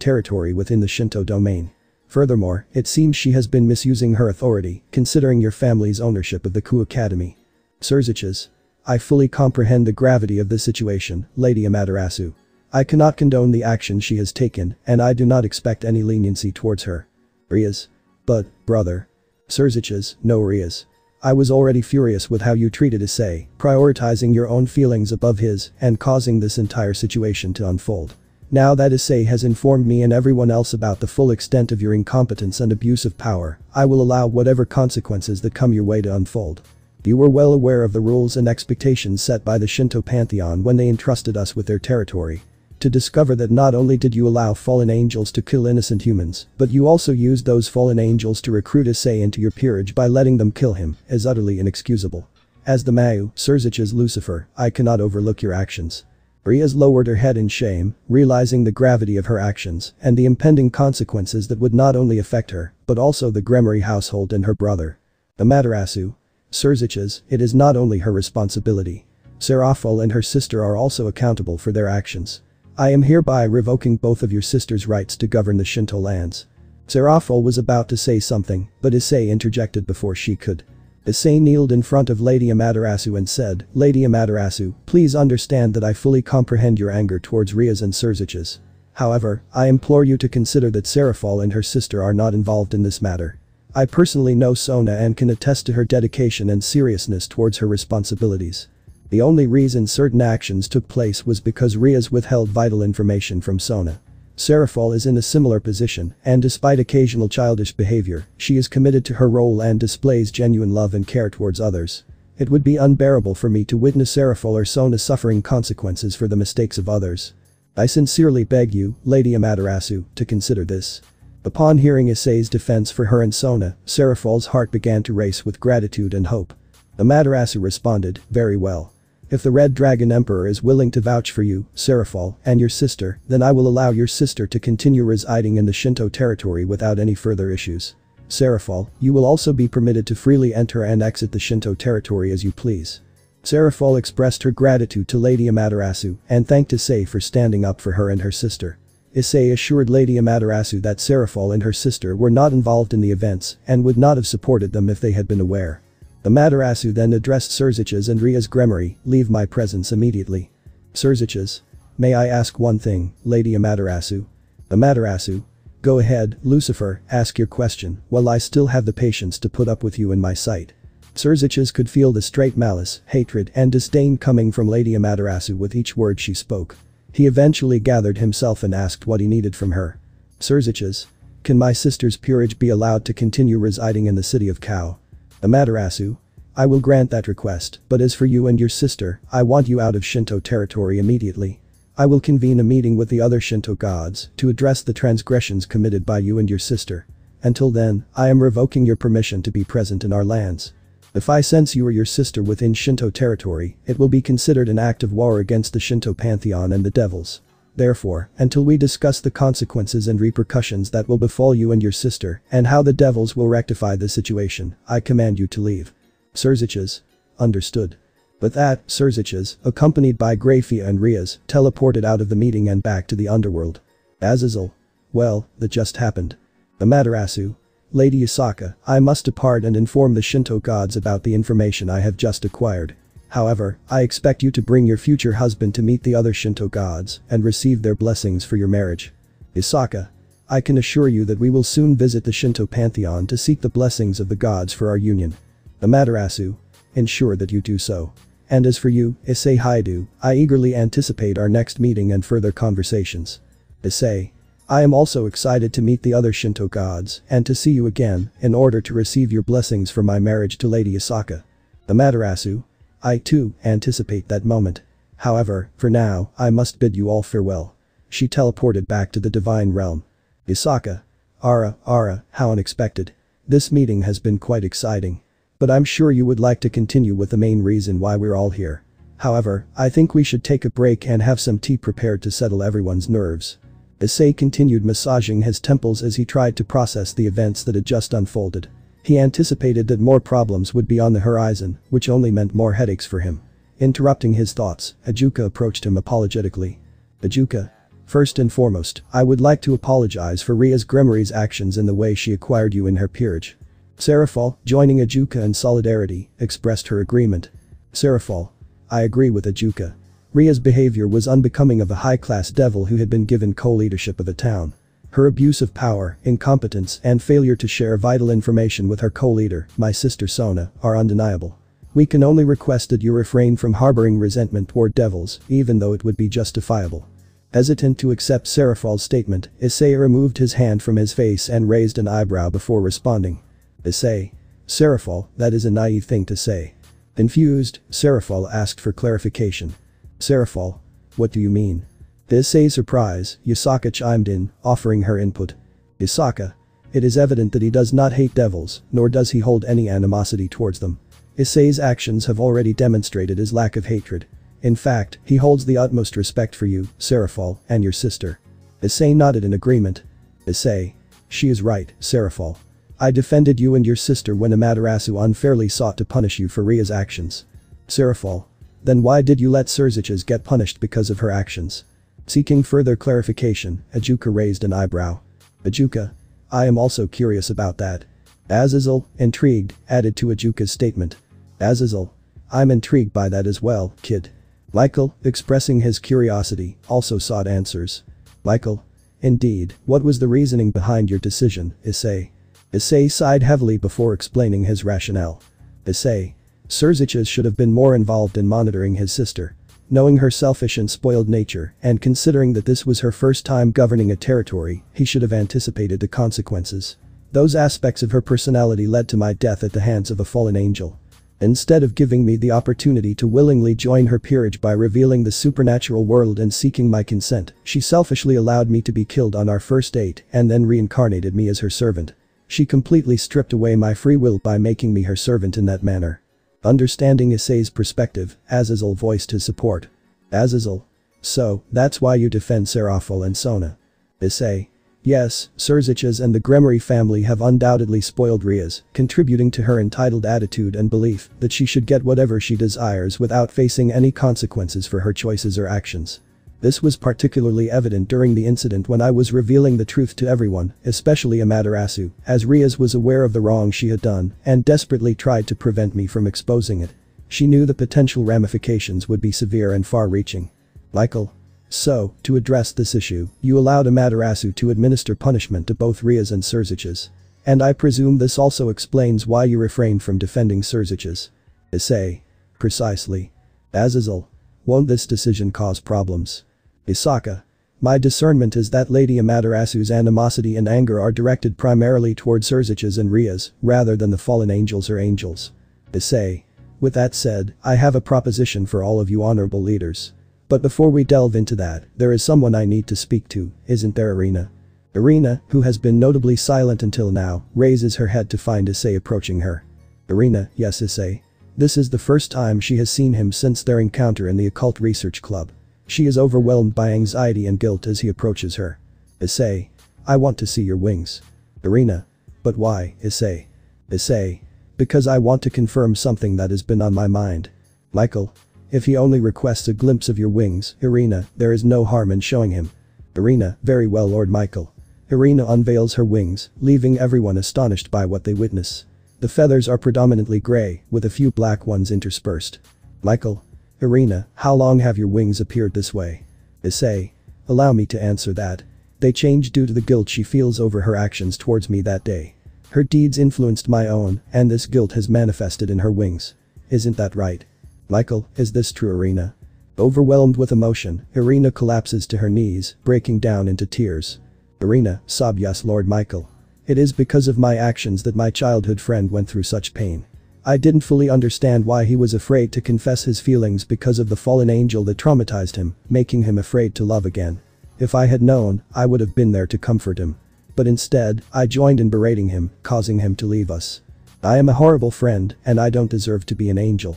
territory within the Shinto domain. Furthermore, it seems she has been misusing her authority, considering your family's ownership of the Ku Academy. Surziches. I fully comprehend the gravity of this situation, Lady Amaterasu. I cannot condone the action she has taken, and I do not expect any leniency towards her. Rias. But, brother. Surziches, no Rias. I was already furious with how you treated Issei, prioritizing your own feelings above his and causing this entire situation to unfold. Now that Issei has informed me and everyone else about the full extent of your incompetence and abuse of power, I will allow whatever consequences that come your way to unfold. You were well aware of the rules and expectations set by the Shinto pantheon when they entrusted us with their territory. To discover that not only did you allow fallen angels to kill innocent humans, but you also used those fallen angels to recruit Issei into your peerage by letting them kill him, is utterly inexcusable. As the Mayu, Surzich's Lucifer, I cannot overlook your actions. Rias lowered her head in shame, realizing the gravity of her actions and the impending consequences that would not only affect her, but also the Gremory household and her brother. Amaterasu. Surziches, it is not only her responsibility. Seraphil and her sister are also accountable for their actions. I am hereby revoking both of your sister's rights to govern the Shinto lands. Seraphil was about to say something, but Issei interjected before she could. Issei kneeled in front of Lady Amaterasu and said, Lady Amaterasu, please understand that I fully comprehend your anger towards Rias and Surziches. However, I implore you to consider that Seraphil and her sister are not involved in this matter. I personally know Sona and can attest to her dedication and seriousness towards her responsibilities. The only reason certain actions took place was because Rias withheld vital information from Sona. Seraphil is in a similar position, and despite occasional childish behavior, she is committed to her role and displays genuine love and care towards others. It would be unbearable for me to witness Seraphil or Sona suffering consequences for the mistakes of others. I sincerely beg you, Lady Amaterasu, to consider this. Upon hearing Issei's defense for her and Sona, Seraphil's heart began to race with gratitude and hope. Amaterasu responded, very well. If the Red Dragon Emperor is willing to vouch for you, Seraphil, and your sister, then I will allow your sister to continue residing in the Shinto territory without any further issues. Seraphil, you will also be permitted to freely enter and exit the Shinto territory as you please. Seraphil expressed her gratitude to Lady Amaterasu and thanked Issei for standing up for her and her sister. Issei assured Lady Amaterasu that Seraphil and her sister were not involved in the events and would not have supported them if they had been aware. Amaterasu then addressed Surziches and Rias Gremory, leave my presence immediately. Surziches. May I ask one thing, Lady Amaterasu? Amaterasu? Go ahead, Lucifer, ask your question, while I still have the patience to put up with you in my sight. Surziches could feel the straight malice, hatred and disdain coming from Lady Amaterasu with each word she spoke. He eventually gathered himself and asked what he needed from her. Surziches? Can my sister's peerage be allowed to continue residing in the city of YŌKAI? Amaterasu? I will grant that request, but as for you and your sister, I want you out of Shinto territory immediately. I will convene a meeting with the other Shinto gods to address the transgressions committed by you and your sister. Until then, I am revoking your permission to be present in our lands. If I sense you or your sister within Shinto territory, it will be considered an act of war against the Shinto pantheon and the devils. Therefore, until we discuss the consequences and repercussions that will befall you and your sister, and how the devils will rectify the situation, I command you to leave. Surziches? Understood. With that, Surziches, accompanied by Grafia and Rias, teleported out of the meeting and back to the underworld. Azazel. Well, that just happened. Amaterasu. Lady Yasaka, I must depart and inform the Shinto gods about the information I have just acquired. However, I expect you to bring your future husband to meet the other Shinto gods and receive their blessings for your marriage. Yasaka. I can assure you that we will soon visit the Shinto pantheon to seek the blessings of the gods for our union. Amaterasu. Ensure that you do so. And as for you, Issei Haidu, I eagerly anticipate our next meeting and further conversations. Issei. I am also excited to meet the other Shinto gods and to see you again in order to receive your blessings for my marriage to Lady Yasaka. Amaterasu. I too anticipate that moment. However, for now, I must bid you all farewell. She teleported back to the divine realm. Yasaka. Ara, how unexpected. This meeting has been quite exciting. But I'm sure you would like to continue with the main reason why we're all here. However, I think we should take a break and have some tea prepared to settle everyone's nerves. Issei continued massaging his temples as he tried to process the events that had just unfolded. He anticipated that more problems would be on the horizon, which only meant more headaches for him. Interrupting his thoughts, Ajuka approached him apologetically. Ajuka. First and foremost, I would like to apologize for Rias Gremory's actions in the way she acquired you in her peerage. Seraphol, joining Ajuka in solidarity, expressed her agreement. Seraphol. I agree with Ajuka. Ria's behavior was unbecoming of a high-class devil who had been given co-leadership of a town. Her abuse of power, incompetence, and failure to share vital information with her co-leader, my sister Sona, are undeniable. We can only request that you refrain from harboring resentment toward devils, even though it would be justifiable. Hesitant to accept Seraphol's statement, Issei removed his hand from his face and raised an eyebrow before responding. Issei. Seraphol, that is a naive thing to say. Confused, Seraphol asked for clarification. Seraphol. What do you mean? To Issei's surprise, Yasaka chimed in, offering her input. Yasaka. It is evident that he does not hate devils, nor does he hold any animosity towards them. Issei's actions have already demonstrated his lack of hatred. In fact, he holds the utmost respect for you, Seraphol, and your sister. Issei nodded in agreement. Issei. She is right, Seraphol. I defended you and your sister when Amaterasu unfairly sought to punish you for Ria's actions. Seraphol. Then why did you let Surziches get punished because of her actions? Seeking further clarification, Ajuka raised an eyebrow. Ajuka. I am also curious about that. Azazel, intrigued, added to Ajuka's statement. Azazel. I'm intrigued by that as well, kid. Michael, expressing his curiosity, also sought answers. Michael. Indeed, what was the reasoning behind your decision, Issei? Issei sighed heavily before explaining his rationale. Issei. Surziches should have been more involved in monitoring his sister. Knowing her selfish and spoiled nature, and considering that this was her first time governing a territory, he should have anticipated the consequences. Those aspects of her personality led to my death at the hands of a fallen angel. Instead of giving me the opportunity to willingly join her peerage by revealing the supernatural world and seeking my consent, she selfishly allowed me to be killed on our first date and then reincarnated me as her servant. She completely stripped away my free will by making me her servant in that manner. Understanding Issei's perspective, Azazel voiced his support. Azazel. So, that's why you defend Seraphol and Sona. Issei. Yes, Surziches and the Gremory family have undoubtedly spoiled Rias, contributing to her entitled attitude and belief that she should get whatever she desires without facing any consequences for her choices or actions. This was particularly evident during the incident when I was revealing the truth to everyone, especially Amaterasu, as Rias was aware of the wrong she had done and desperately tried to prevent me from exposing it. She knew the potential ramifications would be severe and far-reaching. Michael. So, to address this issue, you allowed Amaterasu to administer punishment to both Rias and Surziches. And I presume this also explains why you refrained from defending Surziches. Issei. Precisely. Azazel. Won't this decision cause problems? Isaka. My discernment is that Lady Amaterasu's animosity and anger are directed primarily toward Surziches and Rias, rather than the fallen angels or angels. Issei. With that said, I have a proposition for all of you honorable leaders. But before we delve into that, there is someone I need to speak to, isn't there, Irina? Irina, who has been notably silent until now, raises her head to find Issei approaching her. Irina, yes, Issei. This is the first time she has seen him since their encounter in the occult research club. She is overwhelmed by anxiety and guilt as he approaches her. Issei. I want to see your wings. Irina. But why, Issei? Issei. Because I want to confirm something that has been on my mind. Michael. If he only requests a glimpse of your wings, Irina, there is no harm in showing him. Irina. Very well, Lord Michael. Irina unveils her wings, leaving everyone astonished by what they witness. The feathers are predominantly gray, with a few black ones interspersed. Michael. Irina, how long have your wings appeared this way? Issei. Allow me to answer that. They changed due to the guilt she feels over her actions towards me that day. Her deeds influenced my own, and this guilt has manifested in her wings. Isn't that right? Michael, is this true, Irina? Overwhelmed with emotion, Irina collapses to her knees, breaking down into tears. Irina, sob, yes, Lord Michael. It is because of my actions that my childhood friend went through such pain. I didn't fully understand why he was afraid to confess his feelings because of the fallen angel that traumatized him, making him afraid to love again. If I had known, I would have been there to comfort him. But instead, I joined in berating him, causing him to leave us. I am a horrible friend, and I don't deserve to be an angel.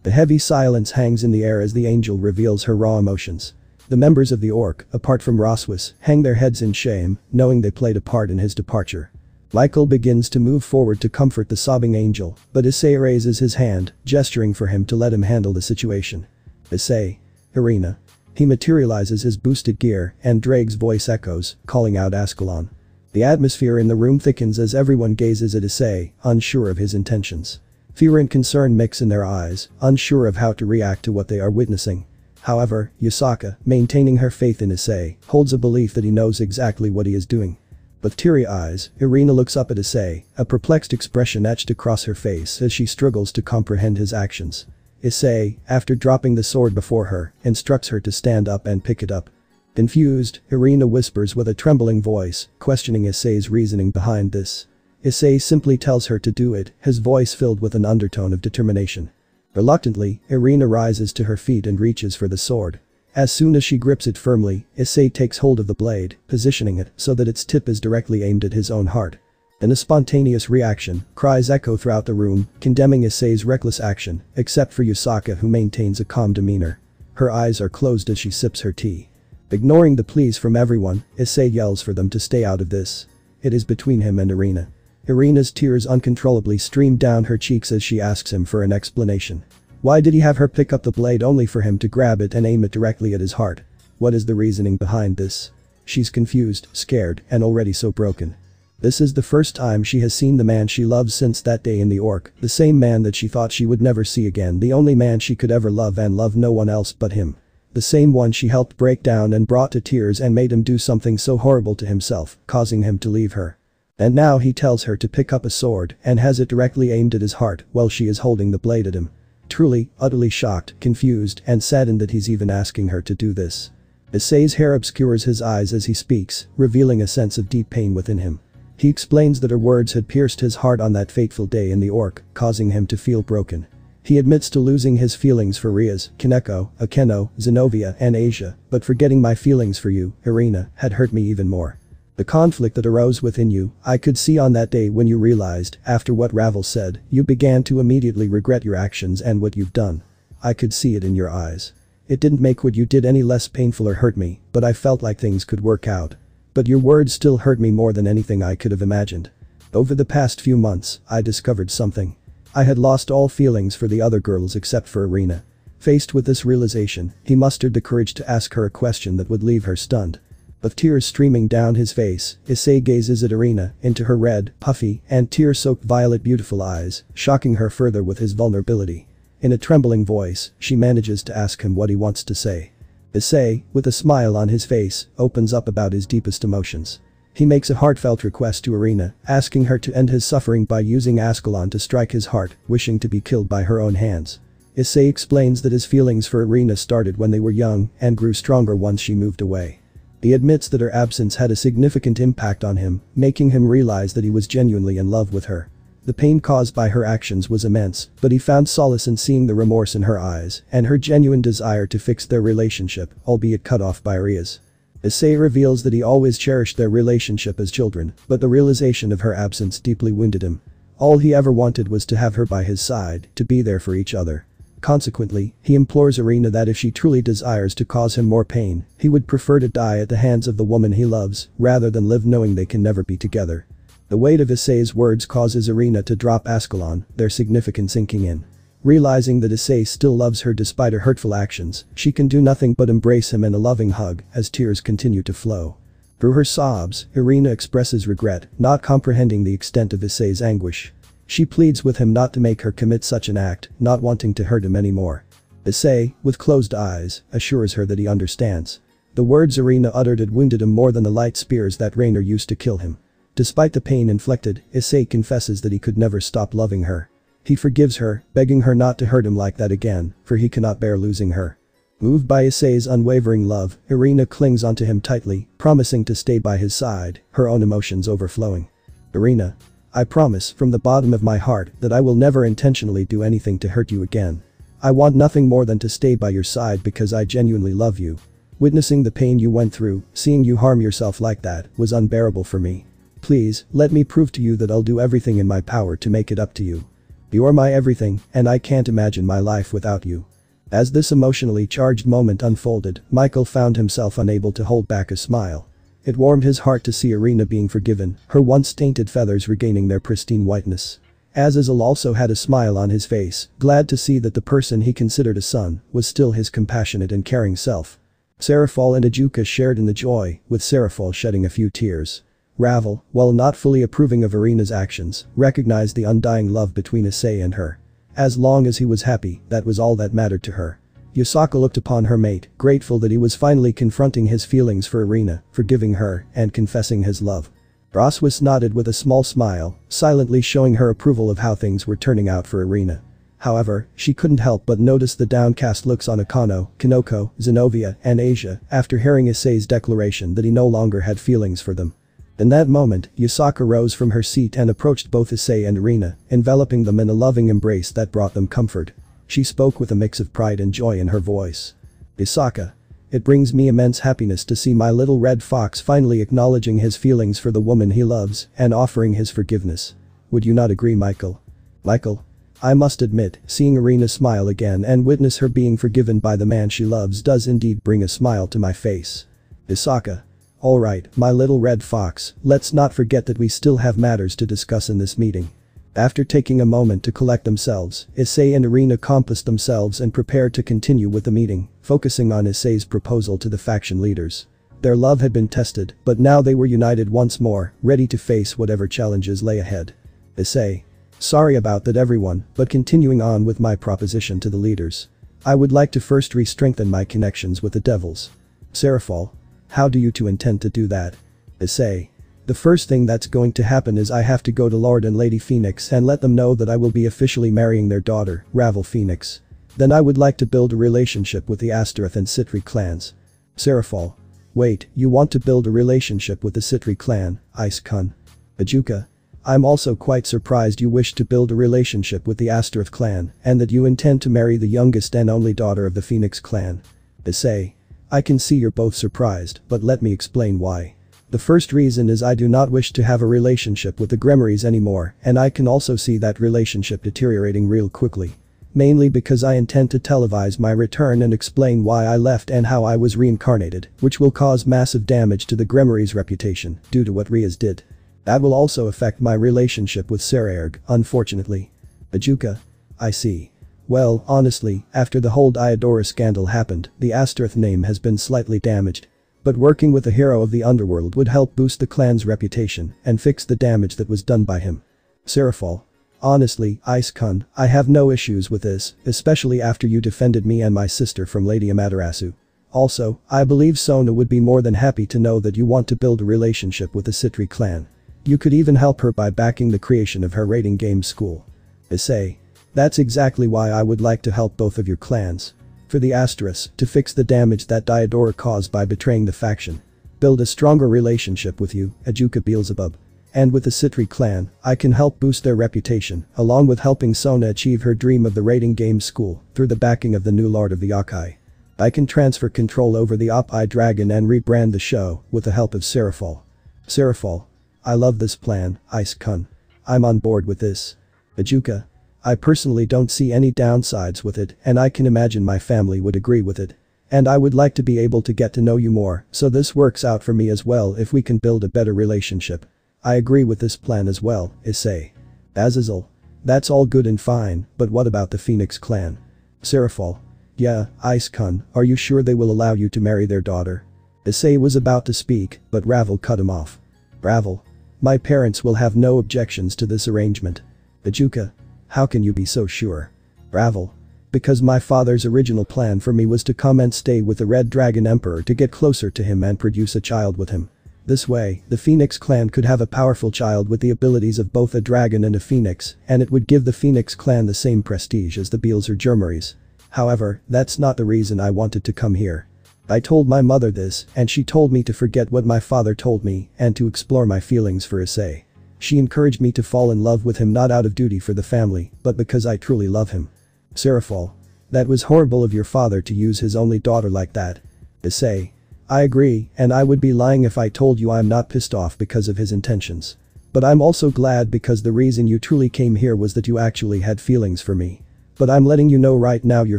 The heavy silence hangs in the air as the angel reveals her raw emotions. The members of the Orc, apart from Roswis, hang their heads in shame, knowing they played a part in his departure. Michael begins to move forward to comfort the sobbing angel, but Issei raises his hand, gesturing for him to let him handle the situation. Issei. Irina. He materializes his boosted gear, and Drake's voice echoes, calling out Ascalon. The atmosphere in the room thickens as everyone gazes at Issei, unsure of his intentions. Fear and concern mix in their eyes, unsure of how to react to what they are witnessing. However, Yusaka, maintaining her faith in Issei, holds a belief that he knows exactly what he is doing. With teary eyes, Irina looks up at Issei, a perplexed expression etched across her face as she struggles to comprehend his actions. Issei, after dropping the sword before her, instructs her to stand up and pick it up. Confused, Irina whispers with a trembling voice, questioning Issei's reasoning behind this. Issei simply tells her to do it, his voice filled with an undertone of determination. Reluctantly, Irina rises to her feet and reaches for the sword. As soon as she grips it firmly, Issei takes hold of the blade, positioning it so that its tip is directly aimed at his own heart. In a spontaneous reaction, cries echo throughout the room, condemning Issei's reckless action, except for Yusaka, who maintains a calm demeanor. Her eyes are closed as she sips her tea. Ignoring the pleas from everyone, Issei yells for them to stay out of this. It is between him and Irina. Irina's tears uncontrollably stream down her cheeks as she asks him for an explanation. Why did he have her pick up the blade only for him to grab it and aim it directly at his heart? What is the reasoning behind this? She's confused, scared, and already so broken. This is the first time she has seen the man she loves since that day in the Orc, the same man that she thought she would never see again, the only man she could ever love and love no one else but him. The same one she helped break down and brought to tears and made him do something so horrible to himself, causing him to leave her. And now he tells her to pick up a sword and has it directly aimed at his heart while she is holding the blade at him. Truly, utterly shocked, confused, and saddened that he's even asking her to do this. Issei's hair obscures his eyes as he speaks, revealing a sense of deep pain within him. He explains that her words had pierced his heart on that fateful day in the Orc, causing him to feel broken. He admits to losing his feelings for Rias, Kaneko, Akeno, Zenobia, and Asia, but forgetting my feelings for you, Irina, had hurt me even more. The conflict that arose within you, I could see on that day when you realized, after what Ravel said, you began to immediately regret your actions and what you've done. I could see it in your eyes. It didn't make what you did any less painful or hurt me, but I felt like things could work out. But your words still hurt me more than anything I could have imagined. Over the past few months, I discovered something. I had lost all feelings for the other girls except for Irina. Faced with this realization, he mustered the courage to ask her a question that would leave her stunned. With tears streaming down his face, Issei gazes at Irina, into her red, puffy, and tear-soaked violet beautiful eyes, shocking her further with his vulnerability. In a trembling voice, she manages to ask him what he wants to say. Issei, with a smile on his face, opens up about his deepest emotions. He makes a heartfelt request to Irina, asking her to end his suffering by using Ascalon to strike his heart, wishing to be killed by her own hands. Issei explains that his feelings for Irina started when they were young and grew stronger once she moved away. He admits that her absence had a significant impact on him, making him realize that he was genuinely in love with her. The pain caused by her actions was immense, but he found solace in seeing the remorse in her eyes and her genuine desire to fix their relationship, albeit cut off by Rias. Issei reveals that he always cherished their relationship as children, but the realization of her absence deeply wounded him. All he ever wanted was to have her by his side, to be there for each other. Consequently, he implores Irina that if she truly desires to cause him more pain, he would prefer to die at the hands of the woman he loves, rather than live knowing they can never be together. The weight of Issei's words causes Irina to drop Ascalon, their significance sinking in. Realizing that Issei still loves her despite her hurtful actions, she can do nothing but embrace him in a loving hug as tears continue to flow. Through her sobs, Irina expresses regret, not comprehending the extent of Issei's anguish. She pleads with him not to make her commit such an act, not wanting to hurt him anymore. Issei, with closed eyes, assures her that he understands. The words Irina uttered had wounded him more than the light spears that Rainer used to kill him. Despite the pain inflicted, Issei confesses that he could never stop loving her. He forgives her, begging her not to hurt him like that again, for he cannot bear losing her. Moved by Issei's unwavering love, Irina clings onto him tightly, promising to stay by his side, her own emotions overflowing. Irina. I promise from the bottom of my heart that I will never intentionally do anything to hurt you again. I want nothing more than to stay by your side because I genuinely love you. Witnessing the pain you went through, seeing you harm yourself like that, was unbearable for me. Please, let me prove to you that I'll do everything in my power to make it up to you. You're my everything, and I can't imagine my life without you. As this emotionally charged moment unfolded, Michael found himself unable to hold back a smile. It warmed his heart to see Irina being forgiven, her once tainted feathers regaining their pristine whiteness. Azazel also had a smile on his face, glad to see that the person he considered a son was still his compassionate and caring self. Seraphol and Ajuka shared in the joy, with Seraphol shedding a few tears. Ravel, while not fully approving of Irina's actions, recognized the undying love between Issei and her. As long as he was happy, that was all that mattered to her. Yusaka looked upon her mate, grateful that he was finally confronting his feelings for Irina, forgiving her, and confessing his love. Roswis nodded with a small smile, silently showing her approval of how things were turning out for Irina. However, she couldn't help but notice the downcast looks on Akano, Kinoko, Zenobia, and Asia after hearing Issei's declaration that he no longer had feelings for them. In that moment, Yusaka rose from her seat and approached both Issei and Irina, enveloping them in a loving embrace that brought them comfort. She spoke with a mix of pride and joy in her voice. Yusaka. It brings me immense happiness to see my little red fox finally acknowledging his feelings for the woman he loves and offering his forgiveness. Would you not agree, Michael? Michael. I must admit, seeing Irina smile again and witness her being forgiven by the man she loves does indeed bring a smile to my face. Yusaka. Alright, my little red fox, let's not forget that we still have matters to discuss in this meeting. After taking a moment to collect themselves, Issei and Irina compassed themselves and prepared to continue with the meeting, focusing on Issei's proposal to the faction leaders. Their love had been tested, but now they were united once more, ready to face whatever challenges lay ahead. Issei. Sorry about that everyone, but continuing on with my proposition to the leaders. I would like to first re-strengthen my connections with the devils. Seraphol. How do you two intend to do that? Issei. The first thing that's going to happen is I have to go to Lord and Lady Phoenix and let them know that I will be officially marrying their daughter, Ravel Phoenix. Then I would like to build a relationship with the Astaroth and Citri clans. Seraphol. Wait, you want to build a relationship with the Citri clan, Ice-kun. Ajuka. I'm also quite surprised you wish to build a relationship with the Astaroth clan and that you intend to marry the youngest and only daughter of the Phoenix clan. Issei. I can see you're both surprised, but let me explain why. The first reason is I do not wish to have a relationship with the Grimoires anymore, and I can also see that relationship deteriorating real quickly. Mainly because I intend to televise my return and explain why I left and how I was reincarnated, which will cause massive damage to the Grimoires' reputation due to what Rias did. That will also affect my relationship with Saraerg, unfortunately. Ajuka. I see. Well, honestly, after the whole Diodora scandal happened, the Astaroth name has been slightly damaged. But working with a hero of the underworld would help boost the clan's reputation and fix the damage that was done by him. Seraphol. Honestly, Ice-kun, I have no issues with this, especially after you defended me and my sister from Lady Amaterasu. Also, I believe Sona would be more than happy to know that you want to build a relationship with the Citri clan. You could even help her by backing the creation of her raiding game school. Issei. That's exactly why I would like to help both of your clans. For the asterisk, to fix the damage that Diodora caused by betraying the faction. Build a stronger relationship with you, Ajuka Beelzebub. And with the Citri clan, I can help boost their reputation, along with helping Sona achieve her dream of the raiding game school, through the backing of the new Lord of the YŌKAI. I can transfer control over the Op-I Dragon and rebrand the show, with the help of Serafal. Serafal. I love this plan, Ice-kun. I'm on board with this. Ajuka. I personally don't see any downsides with it, and I can imagine my family would agree with it. And I would like to be able to get to know you more, so this works out for me as well if we can build a better relationship. I agree with this plan as well, Issei. Azazel. That's all good and fine, but what about the Phoenix clan? Serafal. Yeah, Ice-kun, are you sure they will allow you to marry their daughter? Issei was about to speak, but Ravel cut him off. Ravel. My parents will have no objections to this arrangement. Ajuka. How can you be so sure? Ravel. Because my father's original plan for me was to come and stay with the Red Dragon Emperor to get closer to him and produce a child with him. This way, the Phoenix clan could have a powerful child with the abilities of both a dragon and a phoenix, and it would give the Phoenix clan the same prestige as the Beals or Germaries. However, that's not the reason I wanted to come here. I told my mother this, and she told me to forget what my father told me and to explore my feelings for Issei. She encouraged me to fall in love with him not out of duty for the family, but because I truly love him. Serafal. That was horrible of your father to use his only daughter like that. Issei. I agree, and I would be lying if I told you I'm not pissed off because of his intentions. But I'm also glad because the reason you truly came here was that you actually had feelings for me. But I'm letting you know right now your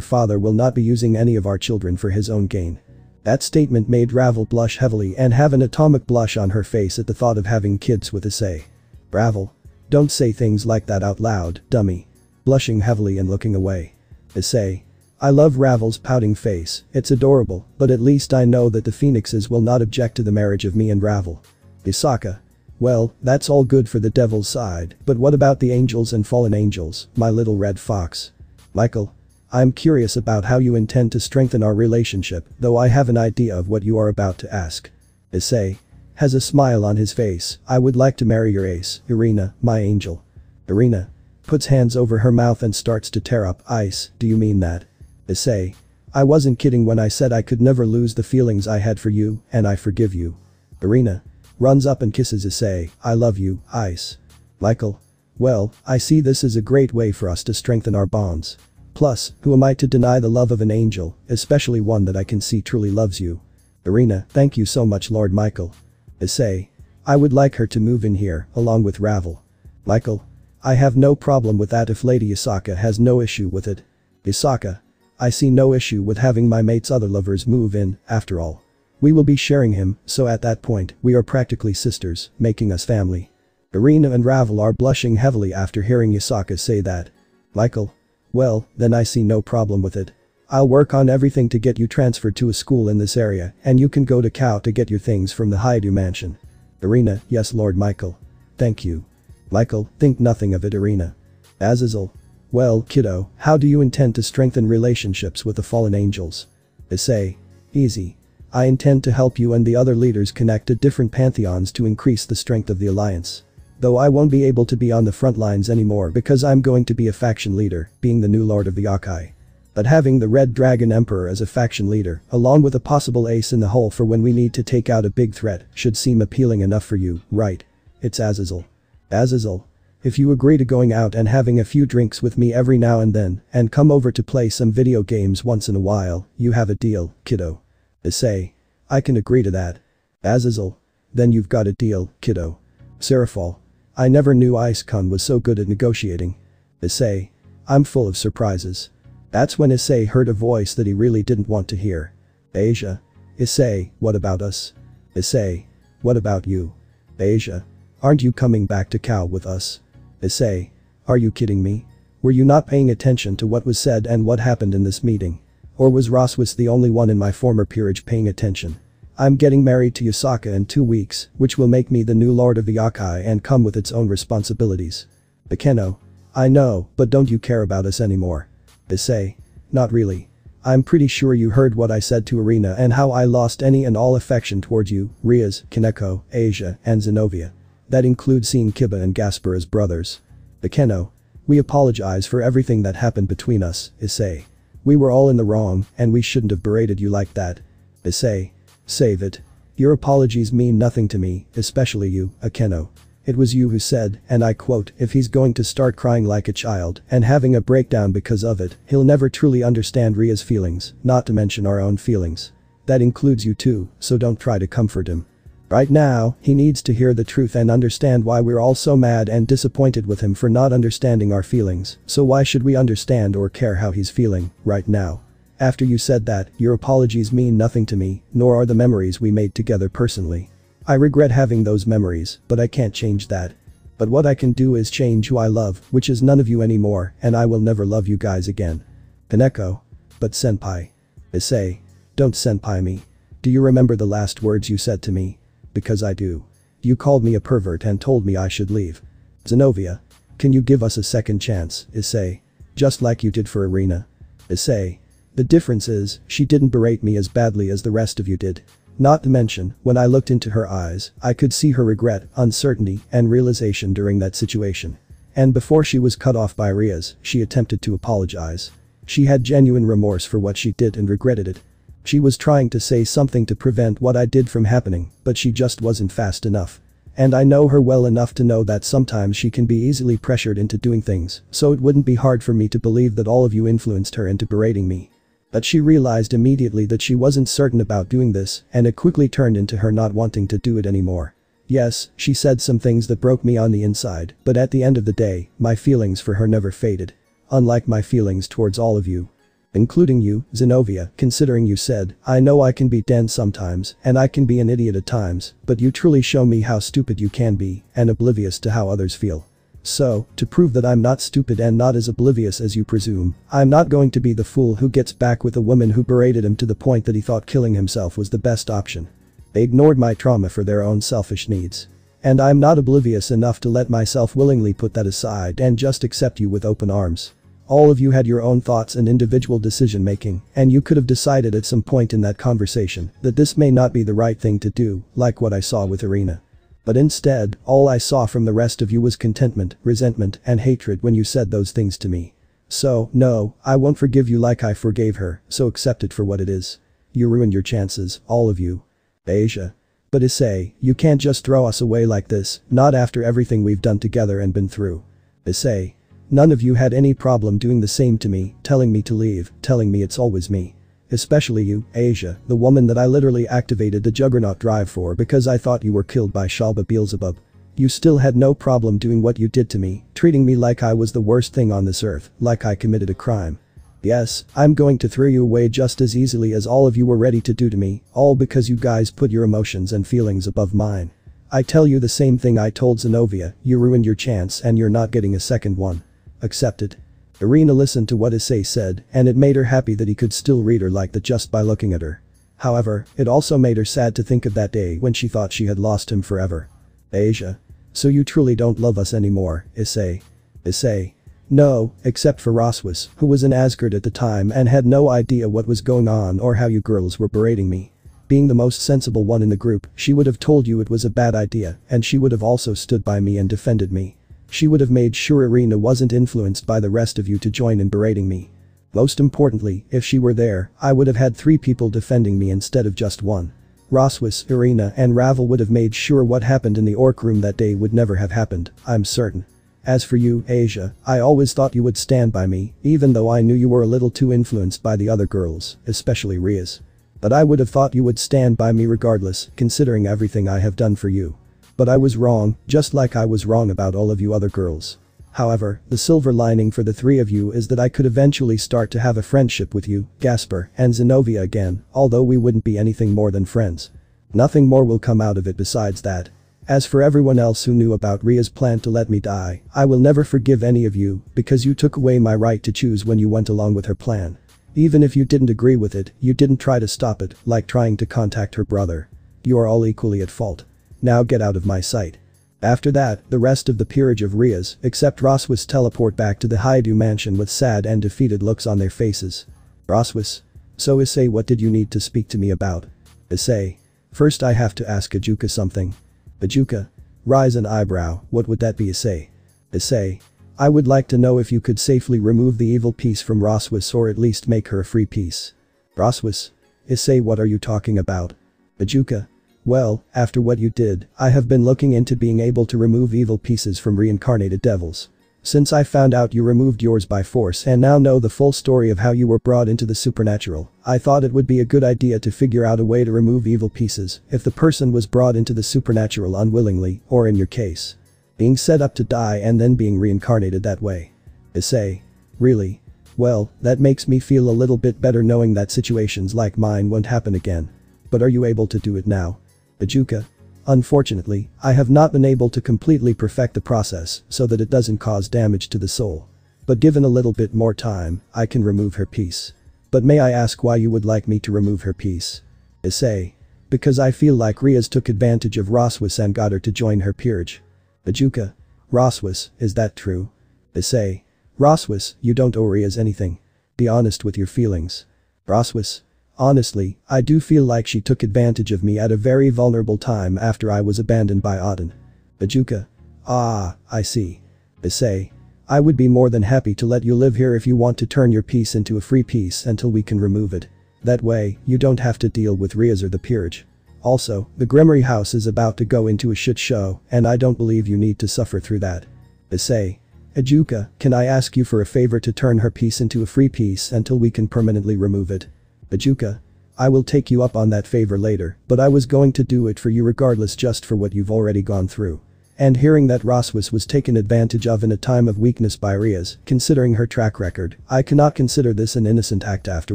father will not be using any of our children for his own gain. That statement made Ravel blush heavily and have an atomic blush on her face at the thought of having kids with Issei. Ravel. Don't say things like that out loud, dummy. Blushing heavily and looking away. Issei. I love Ravel's pouting face, it's adorable, but at least I know that the Phoenixes will not object to the marriage of me and Ravel. Isaka. Well, that's all good for the devil's side, but what about the angels and fallen angels, my little red fox? Michael. I'm curious about how you intend to strengthen our relationship, though I have an idea of what you are about to ask. Issei. Has a smile on his face. I would like to marry your ace, Irina, my angel. Irina. Puts hands over her mouth and starts to tear up ice. Do you mean that? Issei. I wasn't kidding when I said I could never lose the feelings I had for you, and I forgive you. Irina. Runs up and kisses Issei. I love you, Ice. Michael. Well, I see this as a great way for us to strengthen our bonds. Plus, who am I to deny the love of an angel, especially one that I can see truly loves you? Irina. Thank you so much, Lord Michael. Issei. I would like her to move in here, along with Ravel. Michael. I have no problem with that if Lady Isaka has no issue with it. Isaka. I see no issue with having my mate's other lovers move in, after all. We will be sharing him, so at that point, we are practically sisters, making us family. Irina and Ravel are blushing heavily after hearing Isaka say that. Michael. Well, then I see no problem with it. I'll work on everything to get you transferred to a school in this area, and you can go to Kao to get your things from the Haidu mansion. Irina. Yes, Lord Michael. Thank you. Michael. Think nothing of it, Irina. Azazel. Well, kiddo, how do you intend to strengthen relationships with the fallen angels? Issei. Easy. I intend to help you and the other leaders connect to different pantheons to increase the strength of the alliance. Though I won't be able to be on the front lines anymore because I'm going to be a faction leader, being the new Lord of the YŌKAI. But having the Red Dragon Emperor as a faction leader, along with a possible ace in the hole for when we need to take out a big threat, should seem appealing enough for you, right? It's Azazel. Azazel. If you agree to going out and having a few drinks with me every now and then, and come over to play some video games once in a while, you have a deal, kiddo. Issei. I can agree to that. Azazel. Then you've got a deal, kiddo. Serafal. I never knew Ice-kun was so good at negotiating. Issei. I'm full of surprises. That's when Issei heard a voice that he really didn't want to hear. Asia. Issei, what about us? Issei. What about you? Asia. Aren't you coming back to Kao with us? Issei. Are you kidding me? Were you not paying attention to what was said and what happened in this meeting? Or was Roswis the only one in my former peerage paying attention? I'm getting married to Yusaka in 2 weeks, which will make me the new Lord of the YŌKAI and come with its own responsibilities. Bekeno. I know, but don't you care about us anymore? Issei. Not really. I'm pretty sure you heard what I said to Irina and how I lost any and all affection towards you, Rias, Kaneko, Asia, and Zenobia. That includes seeing Kiba and Gasper as brothers. Akeno. We apologize for everything that happened between us, Issei. We were all in the wrong, and we shouldn't have berated you like that. Issei. Save it. Your apologies mean nothing to me, especially you, Akeno. It was you who said, and I quote, if he's going to start crying like a child and having a breakdown because of it, he'll never truly understand Ria's feelings, not to mention our own feelings. That includes you too, so don't try to comfort him. Right now, he needs to hear the truth and understand why we're all so mad and disappointed with him for not understanding our feelings, so why should we understand or care how he's feeling, right now? After you said that, your apologies mean nothing to me, nor are the memories we made together personally. I regret having those memories, but I can't change that. But what I can do is change who I love, which is none of you anymore, and I will never love you guys again. Kaneko. But senpai. Issei. Don't senpai me. Do you remember the last words you said to me? Because I do. You called me a pervert and told me I should leave. Zenobia. Can you give us a second chance, Issei? Just like you did for Irina. Issei. The difference is, she didn't berate me as badly as the rest of you did. Not to mention, when I looked into her eyes, I could see her regret, uncertainty, and realization during that situation. And before she was cut off by Rias, she attempted to apologize. She had genuine remorse for what she did and regretted it. She was trying to say something to prevent what I did from happening, but she just wasn't fast enough. And I know her well enough to know that sometimes she can be easily pressured into doing things, so it wouldn't be hard for me to believe that all of you influenced her into berating me. But she realized immediately that she wasn't certain about doing this, and it quickly turned into her not wanting to do it anymore. Yes, she said some things that broke me on the inside, but at the end of the day, my feelings for her never faded. Unlike my feelings towards all of you. Including you, Zenobia, considering you said, I know I can be dense sometimes, and I can be an idiot at times, but you truly show me how stupid you can be, and oblivious to how others feel. So, to prove that I'm not stupid and not as oblivious as you presume, I'm not going to be the fool who gets back with a woman who berated him to the point that he thought killing himself was the best option. They ignored my trauma for their own selfish needs. And I'm not oblivious enough to let myself willingly put that aside and just accept you with open arms. All of you had your own thoughts and individual decision making, and you could have decided at some point in that conversation that this may not be the right thing to do, like what I saw with Irina. But instead, all I saw from the rest of you was contentment, resentment, and hatred when you said those things to me. So, no, I won't forgive you like I forgave her, so accept it for what it is. You ruined your chances, all of you. Asia. But Issei, you can't just throw us away like this, not after everything we've done together and been through. Issei. None of you had any problem doing the same to me, telling me to leave, telling me it's always me. Especially you, Asia, the woman that I literally activated the Juggernaut drive for because I thought you were killed by Shalba Beelzebub. You still had no problem doing what you did to me, treating me like I was the worst thing on this earth, like I committed a crime. Yes, I'm going to throw you away just as easily as all of you were ready to do to me, all because you guys put your emotions and feelings above mine. I tell you the same thing I told Zenobia, you ruined your chance and you're not getting a second one. Accept it. Irina listened to what Issei said, and it made her happy that he could still read her like that just by looking at her. However, it also made her sad to think of that day when she thought she had lost him forever. Asia. So you truly don't love us anymore, Issei. Issei. No, except for Roswis, who was in Asgard at the time and had no idea what was going on or how you girls were berating me. Being the most sensible one in the group, she would have told you it was a bad idea, and she would have also stood by me and defended me. She would have made sure Irina wasn't influenced by the rest of you to join in berating me. Most importantly, if she were there, I would have had 3 people defending me instead of just 1. Roswis, Irina, and Ravel would have made sure what happened in the orc room that day would never have happened, I'm certain. As for you, Asia, I always thought you would stand by me, even though I knew you were a little too influenced by the other girls, especially Rias. But I would have thought you would stand by me regardless, considering everything I have done for you. But I was wrong, just like I was wrong about all of you other girls. However, the silver lining for the 3 of you is that I could eventually start to have a friendship with you, Gasper, and Zenobia again, although we wouldn't be anything more than friends. Nothing more will come out of it besides that. As for everyone else who knew about Ria's plan to let me die, I will never forgive any of you, because you took away my right to choose when you went along with her plan. Even if you didn't agree with it, you didn't try to stop it, like trying to contact her brother. You are all equally at fault. Now get out of my sight. After that, the rest of the peerage of Rias, except Roswis, teleport back to the Haidu mansion with sad and defeated looks on their faces. Roswis. So Issei, what did you need to speak to me about? Issei. First I have to ask Ajuka something. Ajuka. Rise an eyebrow, what would that be Issei? Issei. I would like to know if you could safely remove the evil piece from Roswis or at least make her a free piece. Roswis. Issei, what are you talking about? Ajuka. Well, after what you did, I have been looking into being able to remove evil pieces from reincarnated devils. Since I found out you removed yours by force and now know the full story of how you were brought into the supernatural, I thought it would be a good idea to figure out a way to remove evil pieces if the person was brought into the supernatural unwillingly, or in your case, being set up to die and then being reincarnated that way. Issei. Really? Well, that makes me feel a little bit better knowing that situations like mine won't happen again. But are you able to do it now? Ajuka. Unfortunately, I have not been able to completely perfect the process so that it doesn't cause damage to the soul. But given a little bit more time, I can remove her piece. But may I ask why you would like me to remove her piece? Issei. Because I feel like Rias took advantage of Roswis and got her to join her peerage. Ajuka. Roswis, is that true? Issei. Roswis, you don't owe Rias anything. Be honest with your feelings. Roswis. Honestly, I do feel like she took advantage of me at a very vulnerable time after I was abandoned by Auden. Ajuka. Ah, I see. Issei. I would be more than happy to let you live here if you want to turn your piece into a free piece until we can remove it. That way, you don't have to deal with Rias or the peerage. Also, the Grimory House is about to go into a shit show and I don't believe you need to suffer through that. Issei. Ajuka, can I ask you for a favor to turn her piece into a free piece until we can permanently remove it? Ajuka. I will take you up on that favor later, but I was going to do it for you regardless just for what you've already gone through. And hearing that Roswis was taken advantage of in a time of weakness by Rias, considering her track record, I cannot consider this an innocent act after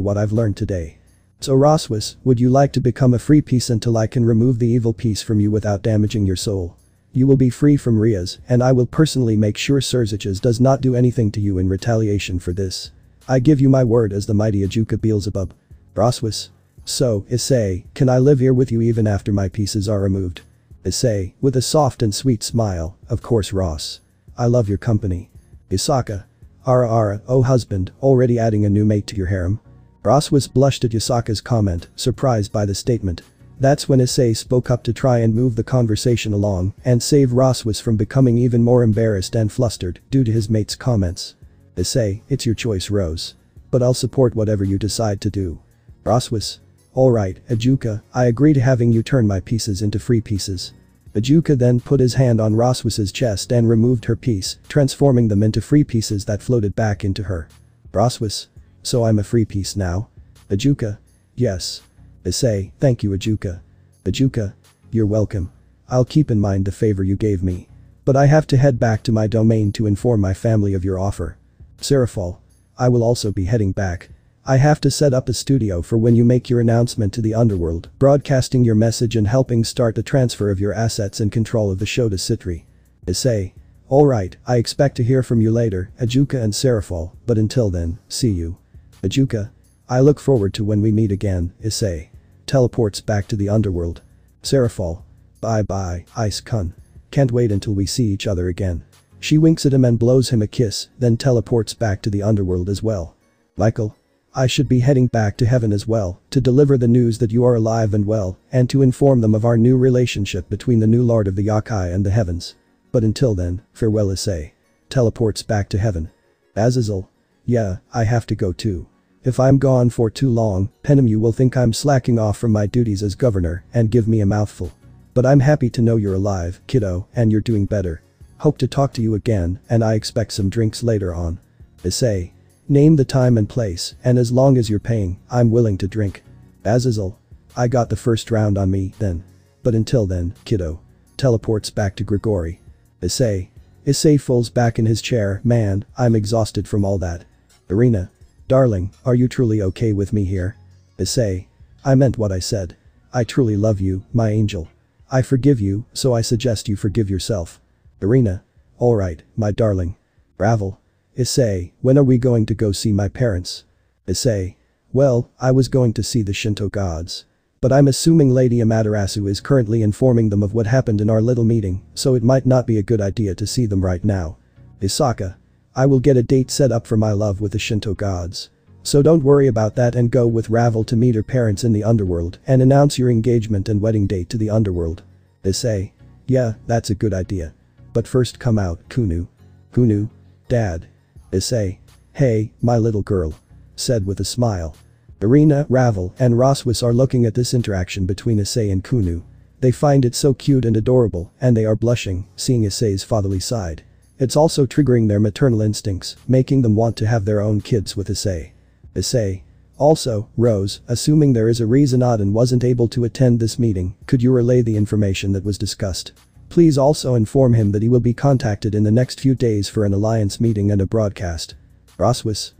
what I've learned today. So Roswis, would you like to become a free piece until I can remove the evil piece from you without damaging your soul? You will be free from Rias, and I will personally make sure Surziches does not do anything to you in retaliation for this. I give you my word as the mighty Ajuka Beelzebub. Roswis. So, Issei, can I live here with you even after my pieces are removed? Issei, with a soft and sweet smile, of course Ross. I love your company. Yasaka. Ara, oh husband, already adding a new mate to your harem? Roswis blushed at Yasaka's comment, surprised by the statement. That's when Issei spoke up to try and move the conversation along and save Roswis from becoming even more embarrassed and flustered due to his mate's comments. Issei, it's your choice Rose. But I'll support whatever you decide to do. Roswis. Alright, Ajuka, I agree to having you turn my pieces into free pieces. Ajuka then put his hand on Roswis's chest and removed her piece, transforming them into free pieces that floated back into her. Roswis. So I'm a free piece now? Ajuka. Yes. Issei, thank you Ajuka. Ajuka. You're welcome. I'll keep in mind the favor you gave me. But I have to head back to my domain to inform my family of your offer. Seraphol. I will also be heading back. I have to set up a studio for when you make your announcement to the underworld, broadcasting your message and helping start the transfer of your assets and control of the show to Citri. Issei. Alright, I expect to hear from you later, Ajuka and Seraphol, but until then, see you. Ajuka. I look forward to when we meet again, Issei. Teleports back to the underworld. Seraphol. Bye bye, Ice-kun. Can't wait until we see each other again. She winks at him and blows him a kiss, then teleports back to the underworld as well. Michael. I should be heading back to heaven as well, to deliver the news that you are alive and well, and to inform them of our new relationship between the new lord of the YŌKAI and the heavens. But until then, farewell Issei. Teleports back to heaven. Azazel. Yeah, I have to go too. If I'm gone for too long, Penemu will think I'm slacking off from my duties as governor and give me a mouthful. But I'm happy to know you're alive, kiddo, and you're doing better. Hope to talk to you again, and I expect some drinks later on. Issei. Name the time and place, and as long as you're paying, I'm willing to drink. Azazel. I got the first round on me, then. But until then, kiddo. Teleports back to Grigori. Issei. Issei falls back in his chair, man, I'm exhausted from all that. Irina. Darling, are you truly okay with me here? Issei. I meant what I said. I truly love you, my angel. I forgive you, so I suggest you forgive yourself. Irina. Alright, my darling. Ravel. Issei, when are we going to go see my parents? Issei. Well, I was going to see the Shinto gods. But I'm assuming Lady Amaterasu is currently informing them of what happened in our little meeting, so it might not be a good idea to see them right now. Isaka. I will get a date set up for my love with the Shinto gods. So don't worry about that and go with Ravel to meet her parents in the underworld and announce your engagement and wedding date to the underworld. Issei. Yeah, that's a good idea. But first come out, Kunu. Kunu. Dad. Issei. Hey, my little girl. Said with a smile. Irina, Ravel, and Roswis are looking at this interaction between Issei and Kunu. They find it so cute and adorable, and they are blushing, seeing Issei's fatherly side. It's also triggering their maternal instincts, making them want to have their own kids with Issei. Issei. Also, Rose, assuming there is a reason Auden wasn't able to attend this meeting, could you relay the information that was discussed? Please also inform him that he will be contacted in the next few days for an alliance meeting and a broadcast. Roswis.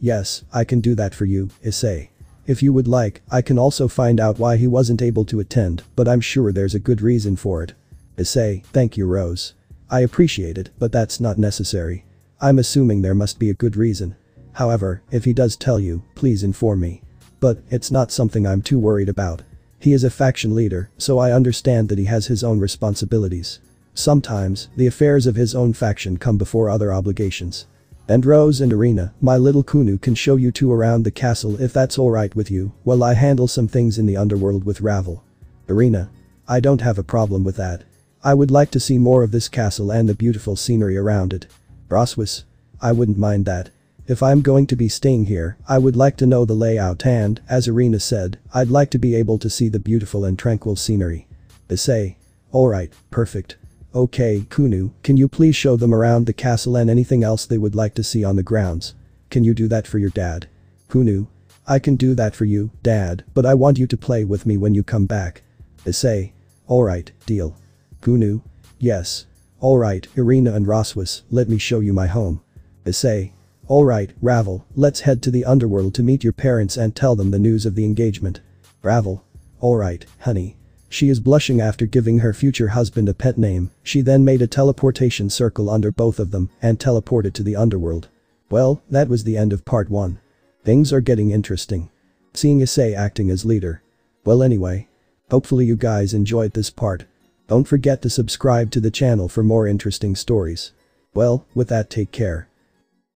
Yes, I can do that for you, Issei. If you would like, I can also find out why he wasn't able to attend, but I'm sure there's a good reason for it. Issei, thank you, Rose. I appreciate it, but that's not necessary. I'm assuming there must be a good reason. However, if he does tell you, please inform me. But it's not something I'm too worried about. He is a faction leader, so I understand that he has his own responsibilities. Sometimes, the affairs of his own faction come before other obligations. And Rose and Irina, my little Kunu can show you two around the castle if that's alright with you, while I handle some things in the underworld with Ravel. Irina. I don't have a problem with that. I would like to see more of this castle and the beautiful scenery around it. Roswis. I wouldn't mind that. If I'm going to be staying here, I would like to know the layout and, as Irina said, I'd like to be able to see the beautiful and tranquil scenery. Issei. Alright, perfect. Okay, Kunu, can you please show them around the castle and anything else they would like to see on the grounds? Can you do that for your dad? Kunu. I can do that for you, Dad, but I want you to play with me when you come back. Issei. Alright, deal. Kunu. Yes. Alright, Irina and Roswis, let me show you my home. Issei. Alright, Ravel, let's head to the underworld to meet your parents and tell them the news of the engagement. Ravel. Alright, honey. She is blushing after giving her future husband a pet name. She then made a teleportation circle under both of them and teleported to the underworld. Well, that was the end of part 1. Things are getting interesting. Seeing Issei acting as leader. Well anyway. Hopefully you guys enjoyed this part. Don't forget to subscribe to the channel for more interesting stories. Well, with that, take care.